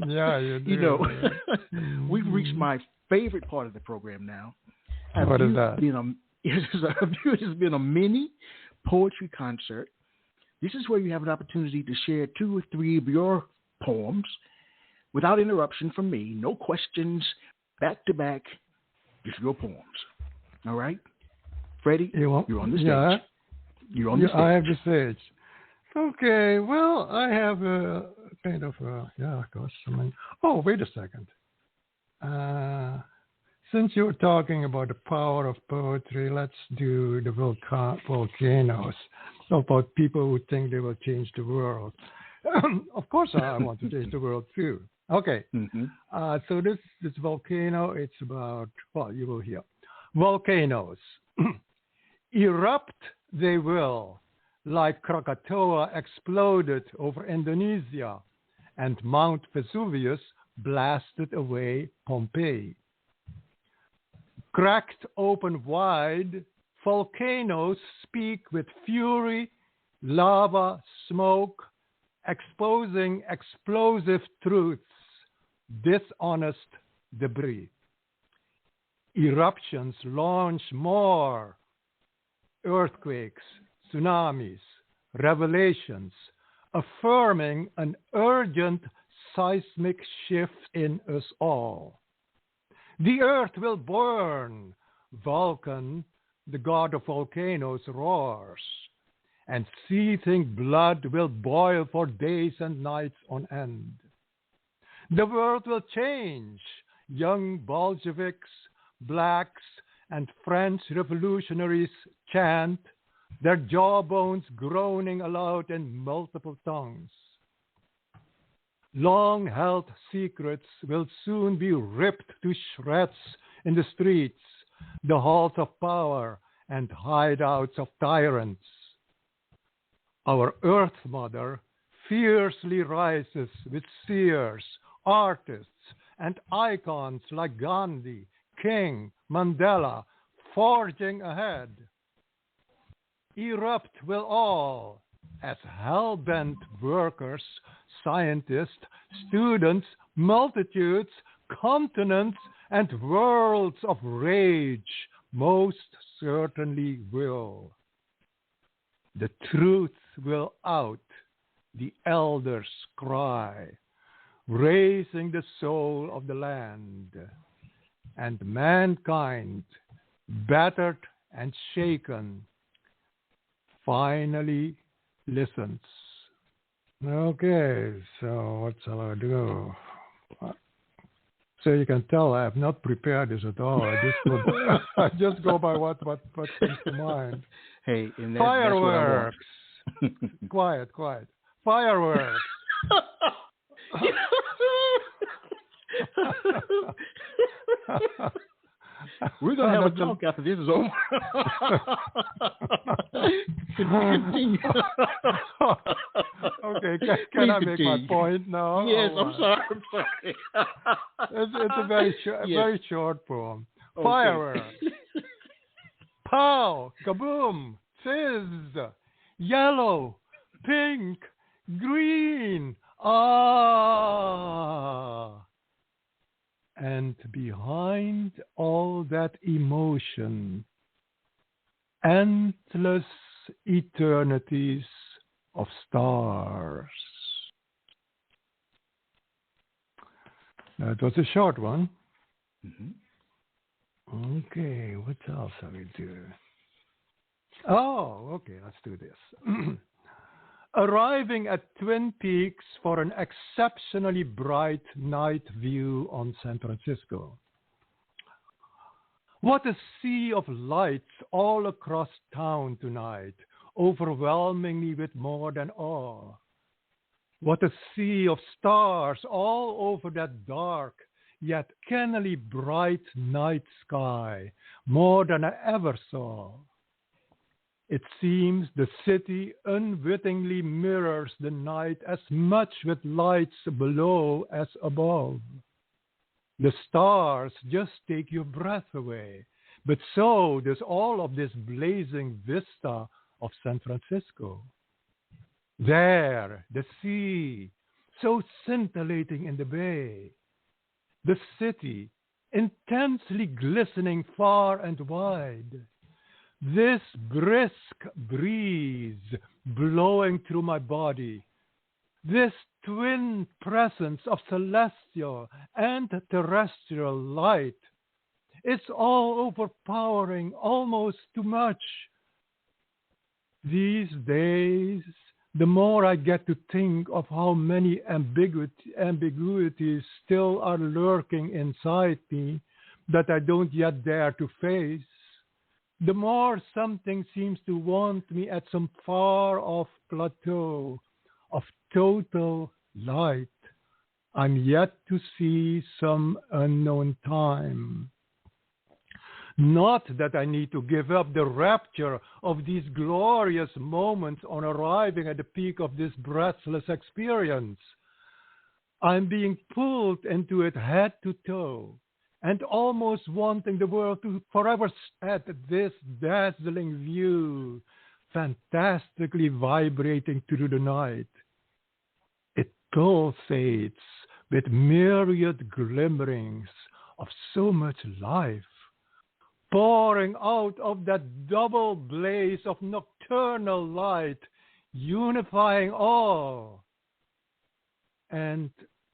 Yeah, you do. You know, we've reached my favorite part of the program now. What is that? It's been a mini poetry concert. This is where you have an opportunity to share 2 or 3 of your poems without interruption from me. No questions, back to back, just your poems. All right? Freddie, you're on the stage. Yeah. You're on the stage. I have the stage. Okay, well, I have a kind of, of course. Oh, wait a second. Since you're talking about the power of poetry, let's do the volcanoes. About people who think they will change the world. Of course, I want to change the world too. Okay. So this volcano, it's about, well, you will hear. Volcanoes. Erupt they will, like Krakatoa exploded over Indonesia, and Mount Vesuvius blasted away Pompeii. Cracked open wide, volcanoes speak with fury, lava, smoke, exposing explosive truths, dishonest debris. Eruptions launch more earthquakes, tsunamis, revelations, affirming an urgent seismic shift in us all. The earth will burn. Vulcan, the god of volcanoes, roars, and seething blood will boil for days and nights on end. The world will change. Young Bolsheviks, blacks, and French revolutionaries chant, their jawbones groaning aloud in multiple tongues. Long-held secrets will soon be ripped to shreds in the streets, the halls of power and hideouts of tyrants. Our Earth Mother fiercely rises with seers, artists, and icons like Gandhi, King, Mandela, forging ahead. Erupt will all, as hell-bent workers, scientists, students, multitudes, continents, and worlds of rage most certainly will. The truth will out, the elders cry, raising the soul of the land. And mankind, battered and shaken, finally listens. Okay, so what shall I do? So you can tell I have not prepared this at all. I just go by what comes to mind. Hey, and Fireworks. That's what I want. Quiet. Fireworks. We're going to have a talk after this is over. Continue. Okay, can I make my point now? Yes, I'm sorry. It's a very short poem. Okay. Fireworks. Pow, kaboom, fizz, yellow, pink, green. Ah. And behind all that emotion, endless eternities of stars. That was a short one. Mm-hmm. Okay, what else shall we do? Oh, okay, let's do this. Arriving at Twin Peaks for an exceptionally bright night view on San Francisco. What a sea of lights all across town tonight, overwhelming me with more than awe. What a sea of stars all over that dark, yet cannily bright night sky, more than I ever saw. It seems the city unwittingly mirrors the night as much with lights below as above. The stars just take your breath away, but so does all of this blazing vista of San Francisco. There, the sea, so scintillating in the bay. The city, intensely glistening far and wide. This brisk breeze blowing through my body, this twin presence of celestial and terrestrial light, it's all overpowering, almost too much. These days, the more I get to think of how many ambiguities still are lurking inside me that I don't yet dare to face, the more something seems to want me at some far-off plateau of total light. I'm yet to see some unknown time. Not that I need to give up the rapture of these glorious moments on arriving at the peak of this breathless experience. I'm being pulled into it head to toe, and almost wanting the world to forever at this dazzling view, fantastically vibrating through the night. It pulsates with myriad glimmerings of so much life, pouring out of that double blaze of nocturnal light, unifying all. And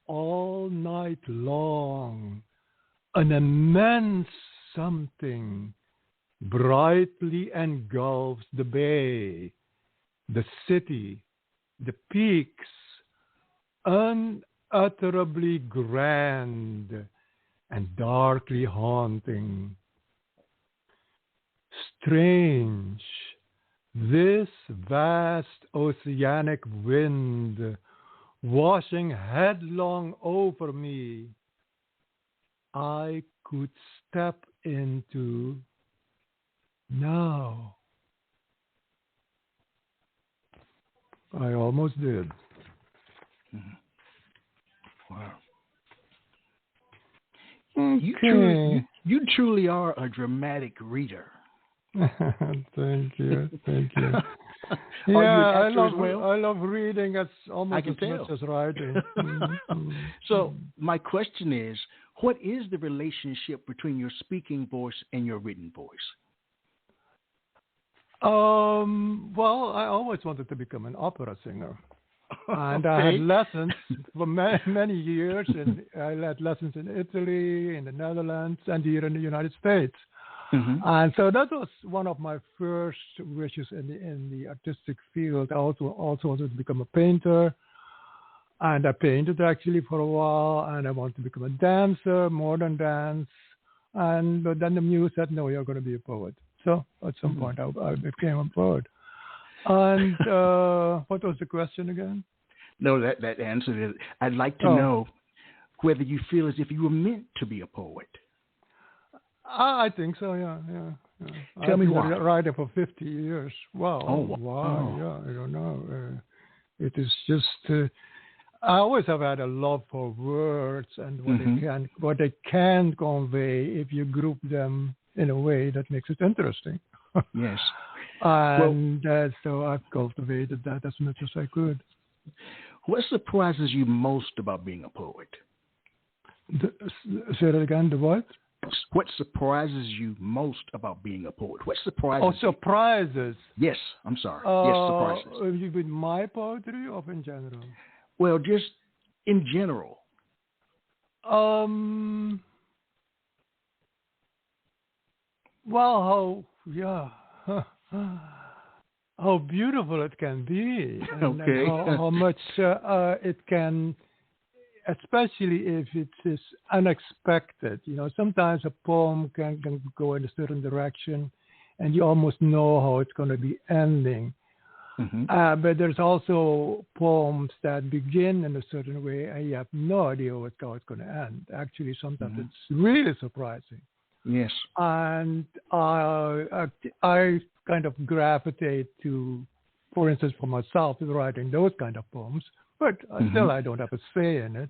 all night long, an immense something brightly engulfs the bay, the city, the peaks, unutterably grand and darkly haunting. Strange, this vast oceanic wind washing headlong over me, I could step into now. I almost did. Wow. Okay. You truly are a dramatic reader. Thank you. Are you an actor as well? I love reading as almost as tell. much as writing. So my question is, what is the relationship between your speaking voice and your written voice? Well, I always wanted to become an opera singer. And I had lessons for many years, and I had lessons in Italy, in the Netherlands, and here in the United States. Mm-hmm. And so that was one of my first wishes in the artistic field. I also wanted to become a painter. And I painted actually for a while, and I wanted to become a dancer, modern dance. But then the muse said, no, you're going to be a poet. So at some point, I became a poet. And what was the question again? No, that answered it. I'd like to know whether you feel as if you were meant to be a poet. I think so, yeah. Tell me why. I've been a writer for 50 years. Wow. Oh, wow. Wow. Yeah, I don't know. It is just... I always have had a love for words and what they can convey if you group them in a way that makes it interesting. Yes. And so I've cultivated that as much as I could. What surprises you most about being a poet? Say that again, the what? What surprises you most about being a poet? What surprises you? Surprises. Yes, I'm sorry. Yes, surprises. With my poetry or in general? Well, just in general. Well, how beautiful it can be, and how much it can, especially if it is unexpected. Sometimes a poem can go in a certain direction, and you almost know how it's going to be ending. But there's also poems that begin in a certain way, and you have no idea how it's going to end. Actually, sometimes it's really surprising. Yes. And I kind of gravitate to, for instance, for myself, to writing those kind of poems, but still I don't have a say in it.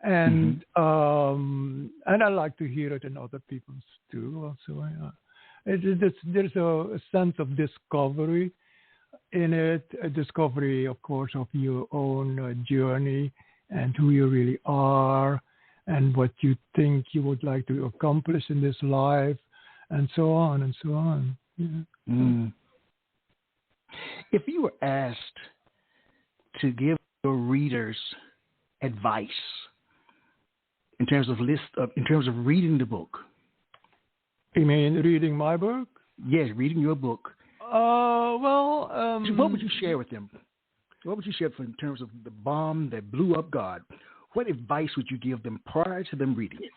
And I like to hear it in other people's too. Also, there's a sense of discovery in it, a discovery, of course, of your own journey and who you really are and what you think you would like to accomplish in this life, and so on and so on. Yeah. If you were asked to give your readers advice in terms of reading the book. You mean reading my book? Yes, reading your book. What would you share with them? What would you share in terms of the bomb that blew up God? What advice would you give them prior to them reading it?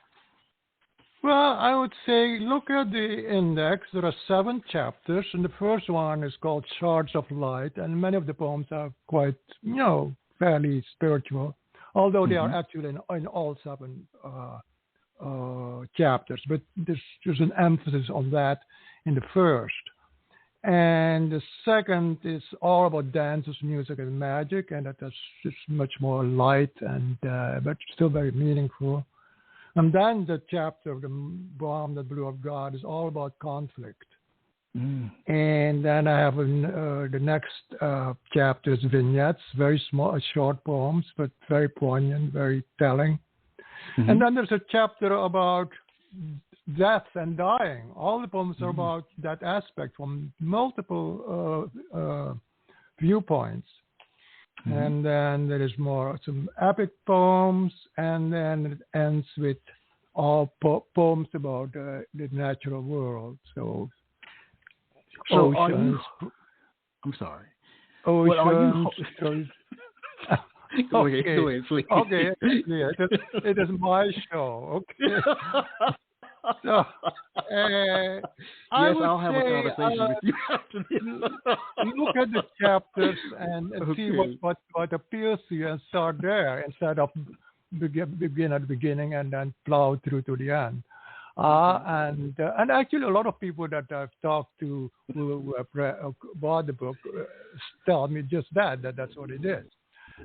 Well, I would say look at the index. There are 7 chapters, and the first one is called Shards of Light, and many of the poems are quite, fairly spiritual, although they are actually in all 7 chapters. But there's an emphasis on that in the first. And the second is all about dances, music, and magic, and that's just much more light and but still very meaningful. And then the chapter, the bomb that blew up God, is all about conflict. And then I have the next chapter is vignettes, very small, short poems, but very poignant, very telling. And then there's a chapter about death and dying. All the poems are about that aspect from multiple viewpoints. And then there is some epic poems, and then it ends with all poems about the natural world. So oceans. I'm sorry. Oceans. Go ahead, please. Okay, yeah, it is my show. Okay. So, I'll have a conversation with you after this. Look at the chapters and see what appeals to you and start there instead of begin at the beginning and then plow through to the end. And actually, a lot of people that I've talked to who bought the book tell me just that's what it is.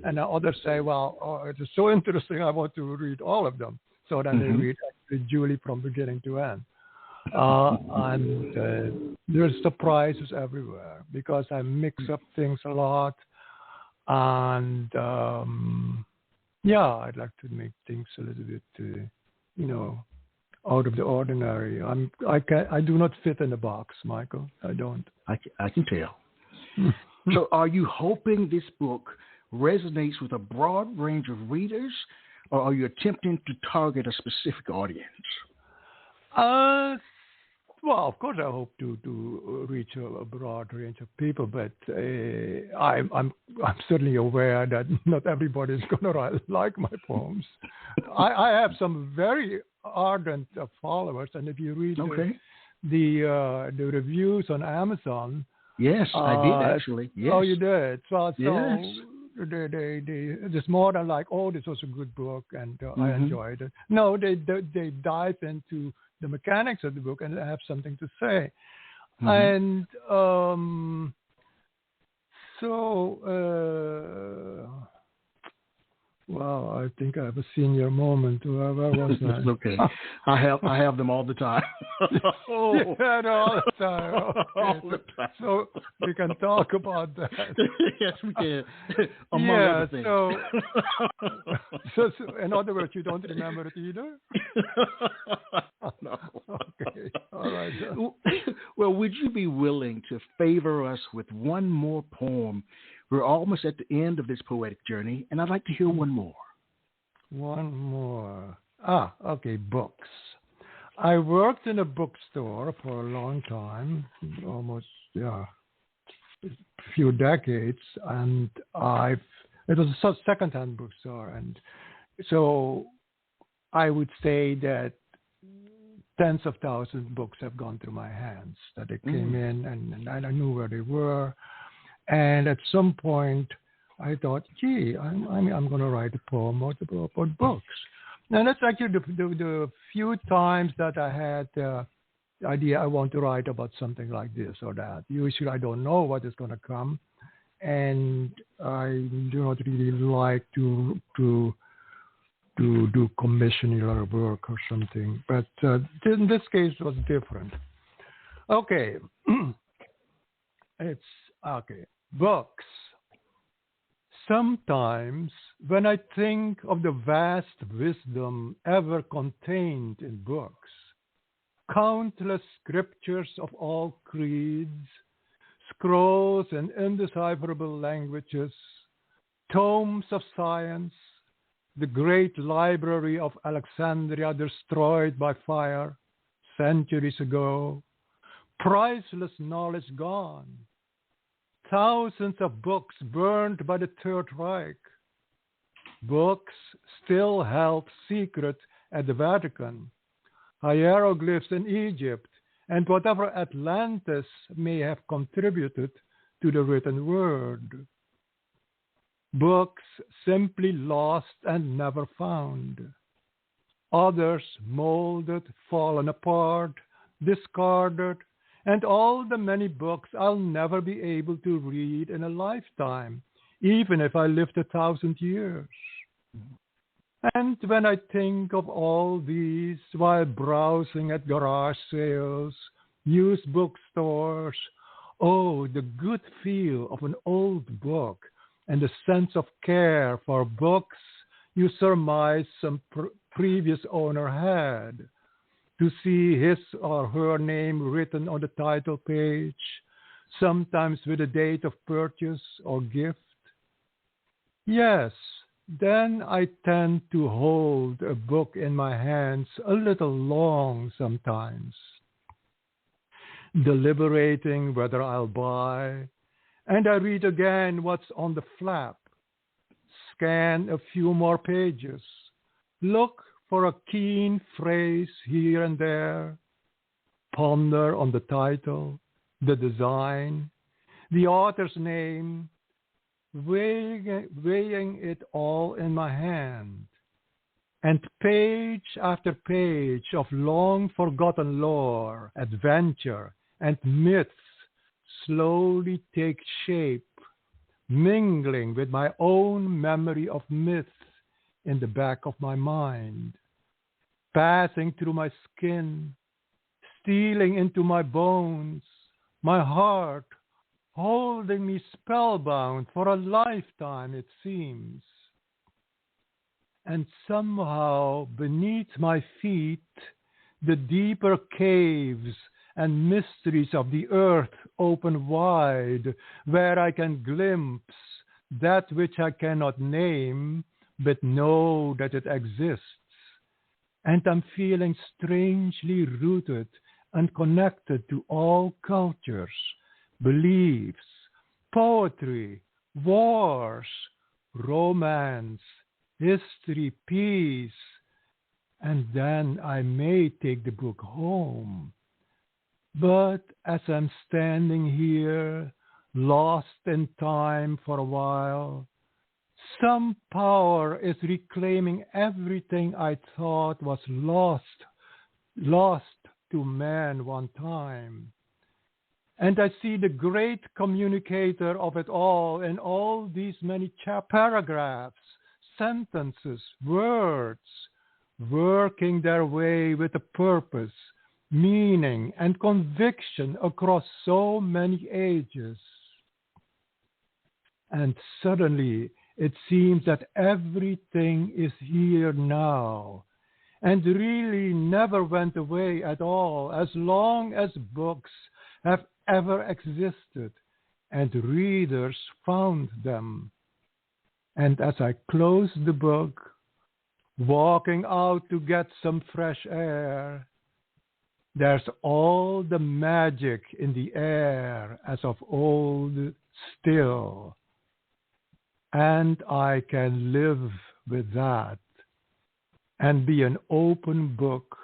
And others say, it is so interesting, I want to read all of them. So then they read actually Julie from beginning to end. And there's surprises everywhere because I mix up things a lot. And I'd like to make things a little bit, out of the ordinary. I do not fit in the box, Michael. I don't. I can tell. So are you hoping this book resonates with a broad range of readers, or are you attempting to target a specific audience? Well, of course, I hope to reach a broad range of people, but I'm certainly aware that not everybody is going to like my poems. I have some very ardent followers, and if you read the reviews on Amazon, yes, I did actually. Yes. Oh, you did. So yes. There's more than like, oh, this was a good book, and I enjoyed it. No, they dive into the mechanics of the book and have something to say. And well, I think I have a senior moment. Where was I? It's okay. I have them all the time. Yeah, all the time. Okay. All the time. So we can talk about that. Yes, we can. Among other things. So in other words, you don't remember it either? No. Okay. All right. Well, would you be willing to favor us with one more poem? We're almost at the end of this poetic journey, and I'd like to hear one more. One more. Okay, books. I worked in a bookstore for a long time, almost, a few decades, and it was a second-hand bookstore, and so I would say that tens of thousands of books have gone through my hands, that they came in, and I knew where they were. And at some point, I thought, gee, I'm going to write a poem about books. And that's actually the few times that I had the idea I want to write about something like this or that. Usually I don't know what is going to come, and I do not really like to do commissioning work or something. But in this case, it was different. Okay. Books. Sometimes when I think of the vast wisdom ever contained in books, countless scriptures of all creeds, scrolls in indecipherable languages, tomes of science, the great library of Alexandria destroyed by fire centuries ago, priceless knowledge gone, thousands of books burned by the Third Reich, books still held secret at the Vatican, hieroglyphs in Egypt, and whatever Atlantis may have contributed to the written word. Books simply lost and never found. Others molded, fallen apart, discarded, and all the many books I'll never be able to read in a lifetime, even if I lived 1,000 years. And when I think of all these while browsing at garage sales, used bookstores, oh, the good feel of an old book and the sense of care for books you surmise some previous owner had. To see his or her name written on the title page, sometimes with a date of purchase or gift. Yes, then I tend to hold a book in my hands a little long sometimes, deliberating whether I'll buy, and I read again what's on the flap, scan a few more pages, look for a keen phrase here and there, ponder on the title, the design, the author's name, weighing it all in my hand. And page after page of long-forgotten lore, adventure, and myths slowly take shape, mingling with my own memory of myths in the back of my mind, passing through my skin, stealing into my bones, my heart, holding me spellbound for a lifetime, it seems. And somehow beneath my feet, the deeper caves and mysteries of the earth open wide, where I can glimpse that which I cannot name, but know that it exists. And I'm feeling strangely rooted and connected to all cultures, beliefs, poetry, wars, romance, history, peace, and then I may take the book home. But as I'm standing here, lost in time for a while, some power is reclaiming everything I thought was lost to man one time. And I see the great communicator of it all in all these many paragraphs, sentences, words, working their way with a purpose, meaning, and conviction across so many ages. And suddenly, it seems that everything is here now and really never went away at all as long as books have ever existed and readers found them. And as I close the book, walking out to get some fresh air, there's all the magic in the air as of old still. And I can live with that and be an open book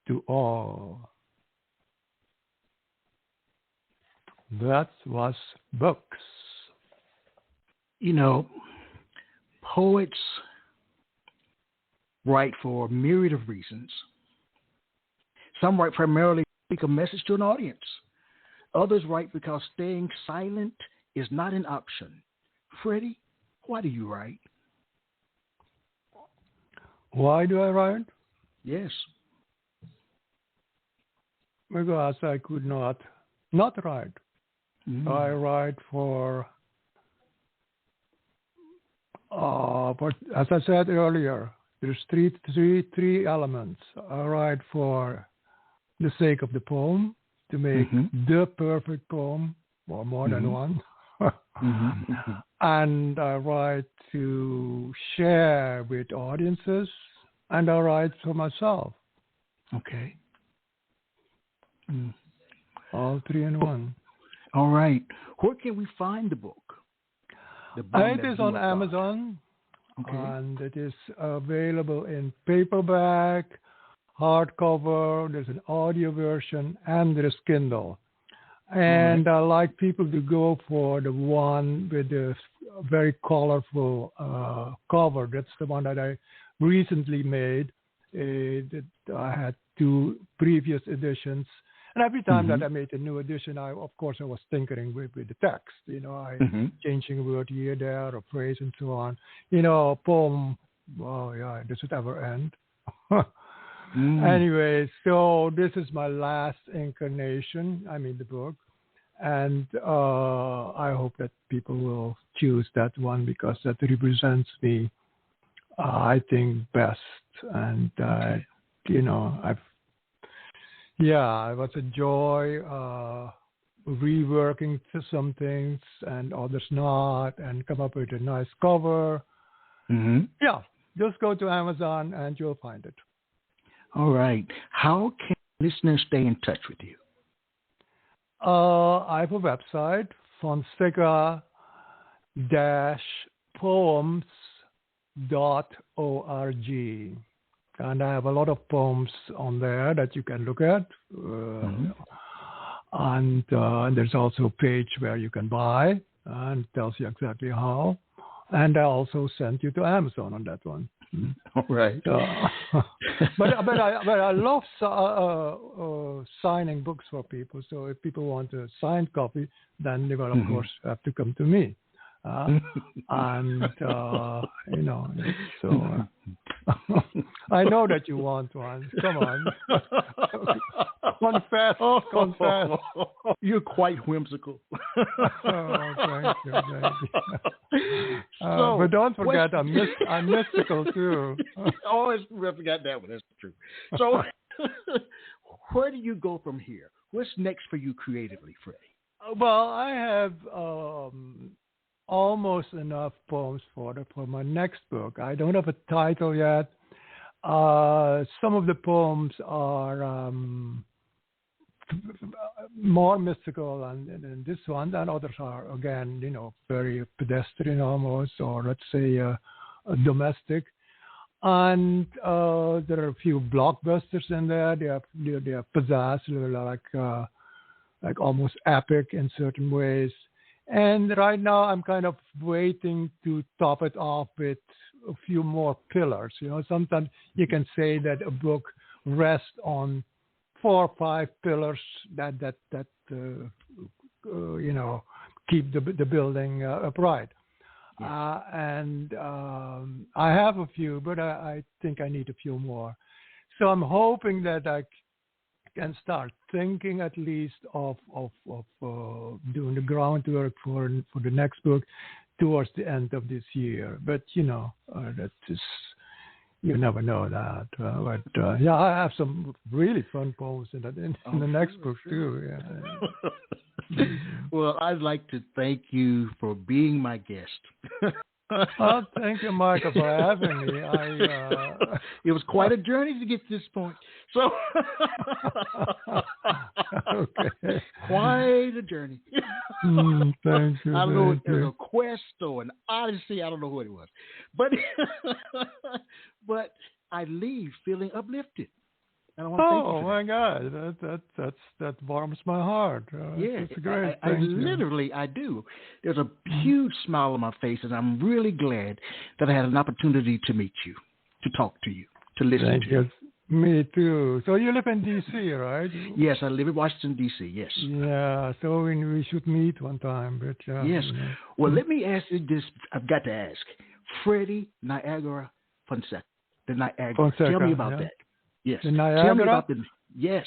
to all. That was books. You know, poets write for a myriad of reasons. Some write primarily to speak a message to an audience. Others write because staying silent is not an option. Freddie, why do you write? Why do I write? Yes. Because I could not write. I write but as I said earlier, there's three elements. I write for the sake of the poem, to make the perfect poem, or more than one. And I write to share with audiences, and I write for myself. Okay. All three in one. All right. Where can we find the book? It is on Amazon, and it is available in paperback, hardcover, there's an audio version, and there's Kindle. And I like people to go for the one with the very colorful cover. That's the one that I recently made. I had two previous editions. And every time that I made a new edition, I was tinkering with the text. Changing a word here, there, a phrase, and so on. A poem, does it ever end? Anyway, so this is my last incarnation, the book. And I hope that people will choose that one because that represents me, I think, best. And, it was a joy reworking some things and others not, and come up with a nice cover. Yeah, just go to Amazon and you'll find it. All right. How can listeners stay in touch with you? I have a website, Fonseca-poems.org. And I have a lot of poems on there that you can look at. And there's also a page where you can buy, and it tells you exactly how. And I also sent you to Amazon on that one. All right. But I love signing books for people. So if people want a signed copy, then they will, of course, have to come to me. So I know that you want one. Come on. Confess. You're quite whimsical. Thank you. But don't forget, I'm mystical too. Always forget that one. That's true. So, where do you go from here? What's next for you creatively, Freddie? Well, I have almost enough poems for my next book. I don't have a title yet. Some of the poems are more mystical and this one, and others are, again, very pedestrian almost, or let's say domestic. And there are a few blockbusters in there. They are pizzazz, like almost epic in certain ways. And right now I'm kind of waiting to top it off with a few more pillars. Sometimes you can say that a book rests on 4 or 5 pillars that keep the building upright. Yes. And I have a few, but I think I need a few more. So I'm hoping that I can start thinking at least of doing the groundwork for the next book towards the end of this year. But that is, you never know that. But I have some really fun poems in the next book too. Yeah. Well, I'd like to thank you for being my guest. Oh, thank you, Michael, for having me. It was quite a journey to get to this point. So, okay. Quite a journey. Thank you. I don't know if it was a quest or an odyssey. I don't know what it was, but I leave feeling uplifted. Oh my God, that warms my heart. Yeah, it's great. I literally do. There's a huge smile on my face, and I'm really glad that I had an opportunity to meet you, to talk to you, to listen to you. Me too. So you live in D.C., right? Yes, I live in Washington, D.C., yes. Yeah, so we should meet one time. But yes. Well, let me ask you this. I've got to ask. Freddy Niagara Fonseca. The Niagara. Fonseca, tell me about that. Yes. The Niagara? Tell me about yes.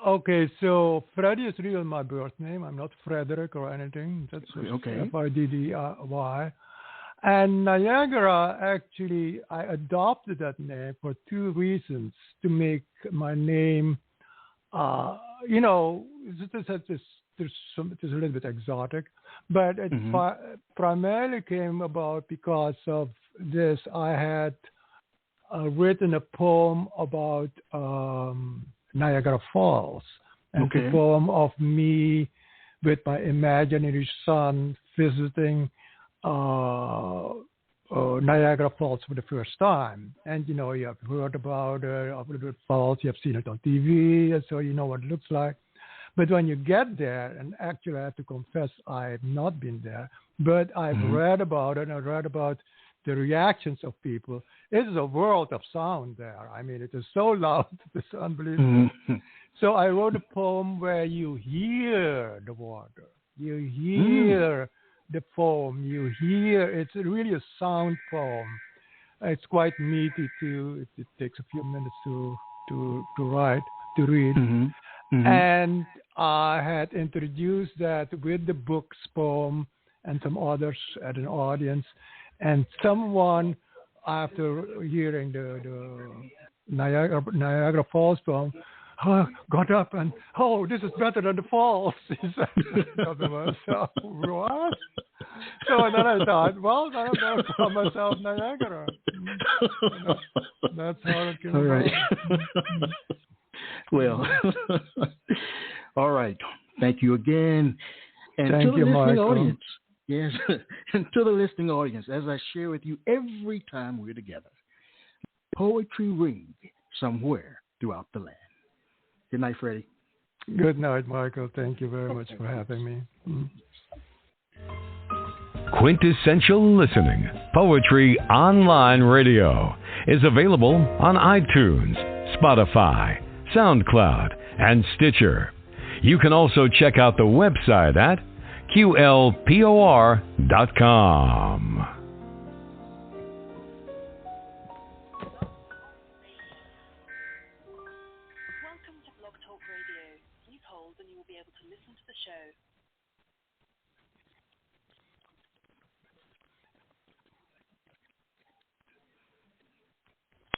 Okay, so Freddy is really my birth name. I'm not Frederick or anything. That's okay. Freddy. And Niagara, actually, I adopted that name for 2 reasons. To make my name, it's a little bit exotic, but it primarily came about because of this. I had written a poem about Niagara Falls, and the poem of me with my imaginary son visiting Niagara Falls for the first time. And you have heard about the falls, you have seen it on TV, and so you know what it looks like. But when you get there, and actually I have to confess I have not been there, but I've read about it, and I read about the reactions of people. It is a world of sound there. I mean, it is so loud, it's unbelievable. So I wrote a poem where you hear the water, you hear the foam, you hear, it's really a sound poem. It's quite meaty too. It takes a few minutes to read. And I had introduced that with the book's poem and some others at an audience. And someone, after hearing the Niagara Falls poem, got up and, this is better than the falls, he said. So, what? So then I thought, well, then I'm going to call myself Niagara. That's how it came about. Well, all right. Thank you again. And Thank to the you, listening Michael. audience, yes, and to the listening audience, as I share with you every time we're together, poetry ring somewhere throughout the land. Good night, Freddie. Good night, Michael. Thank you very much for having me. Quintessential Listening, Poetry Online Radio, is available on iTunes, Spotify, SoundCloud, and Stitcher. You can also check out the website at qlpor.com.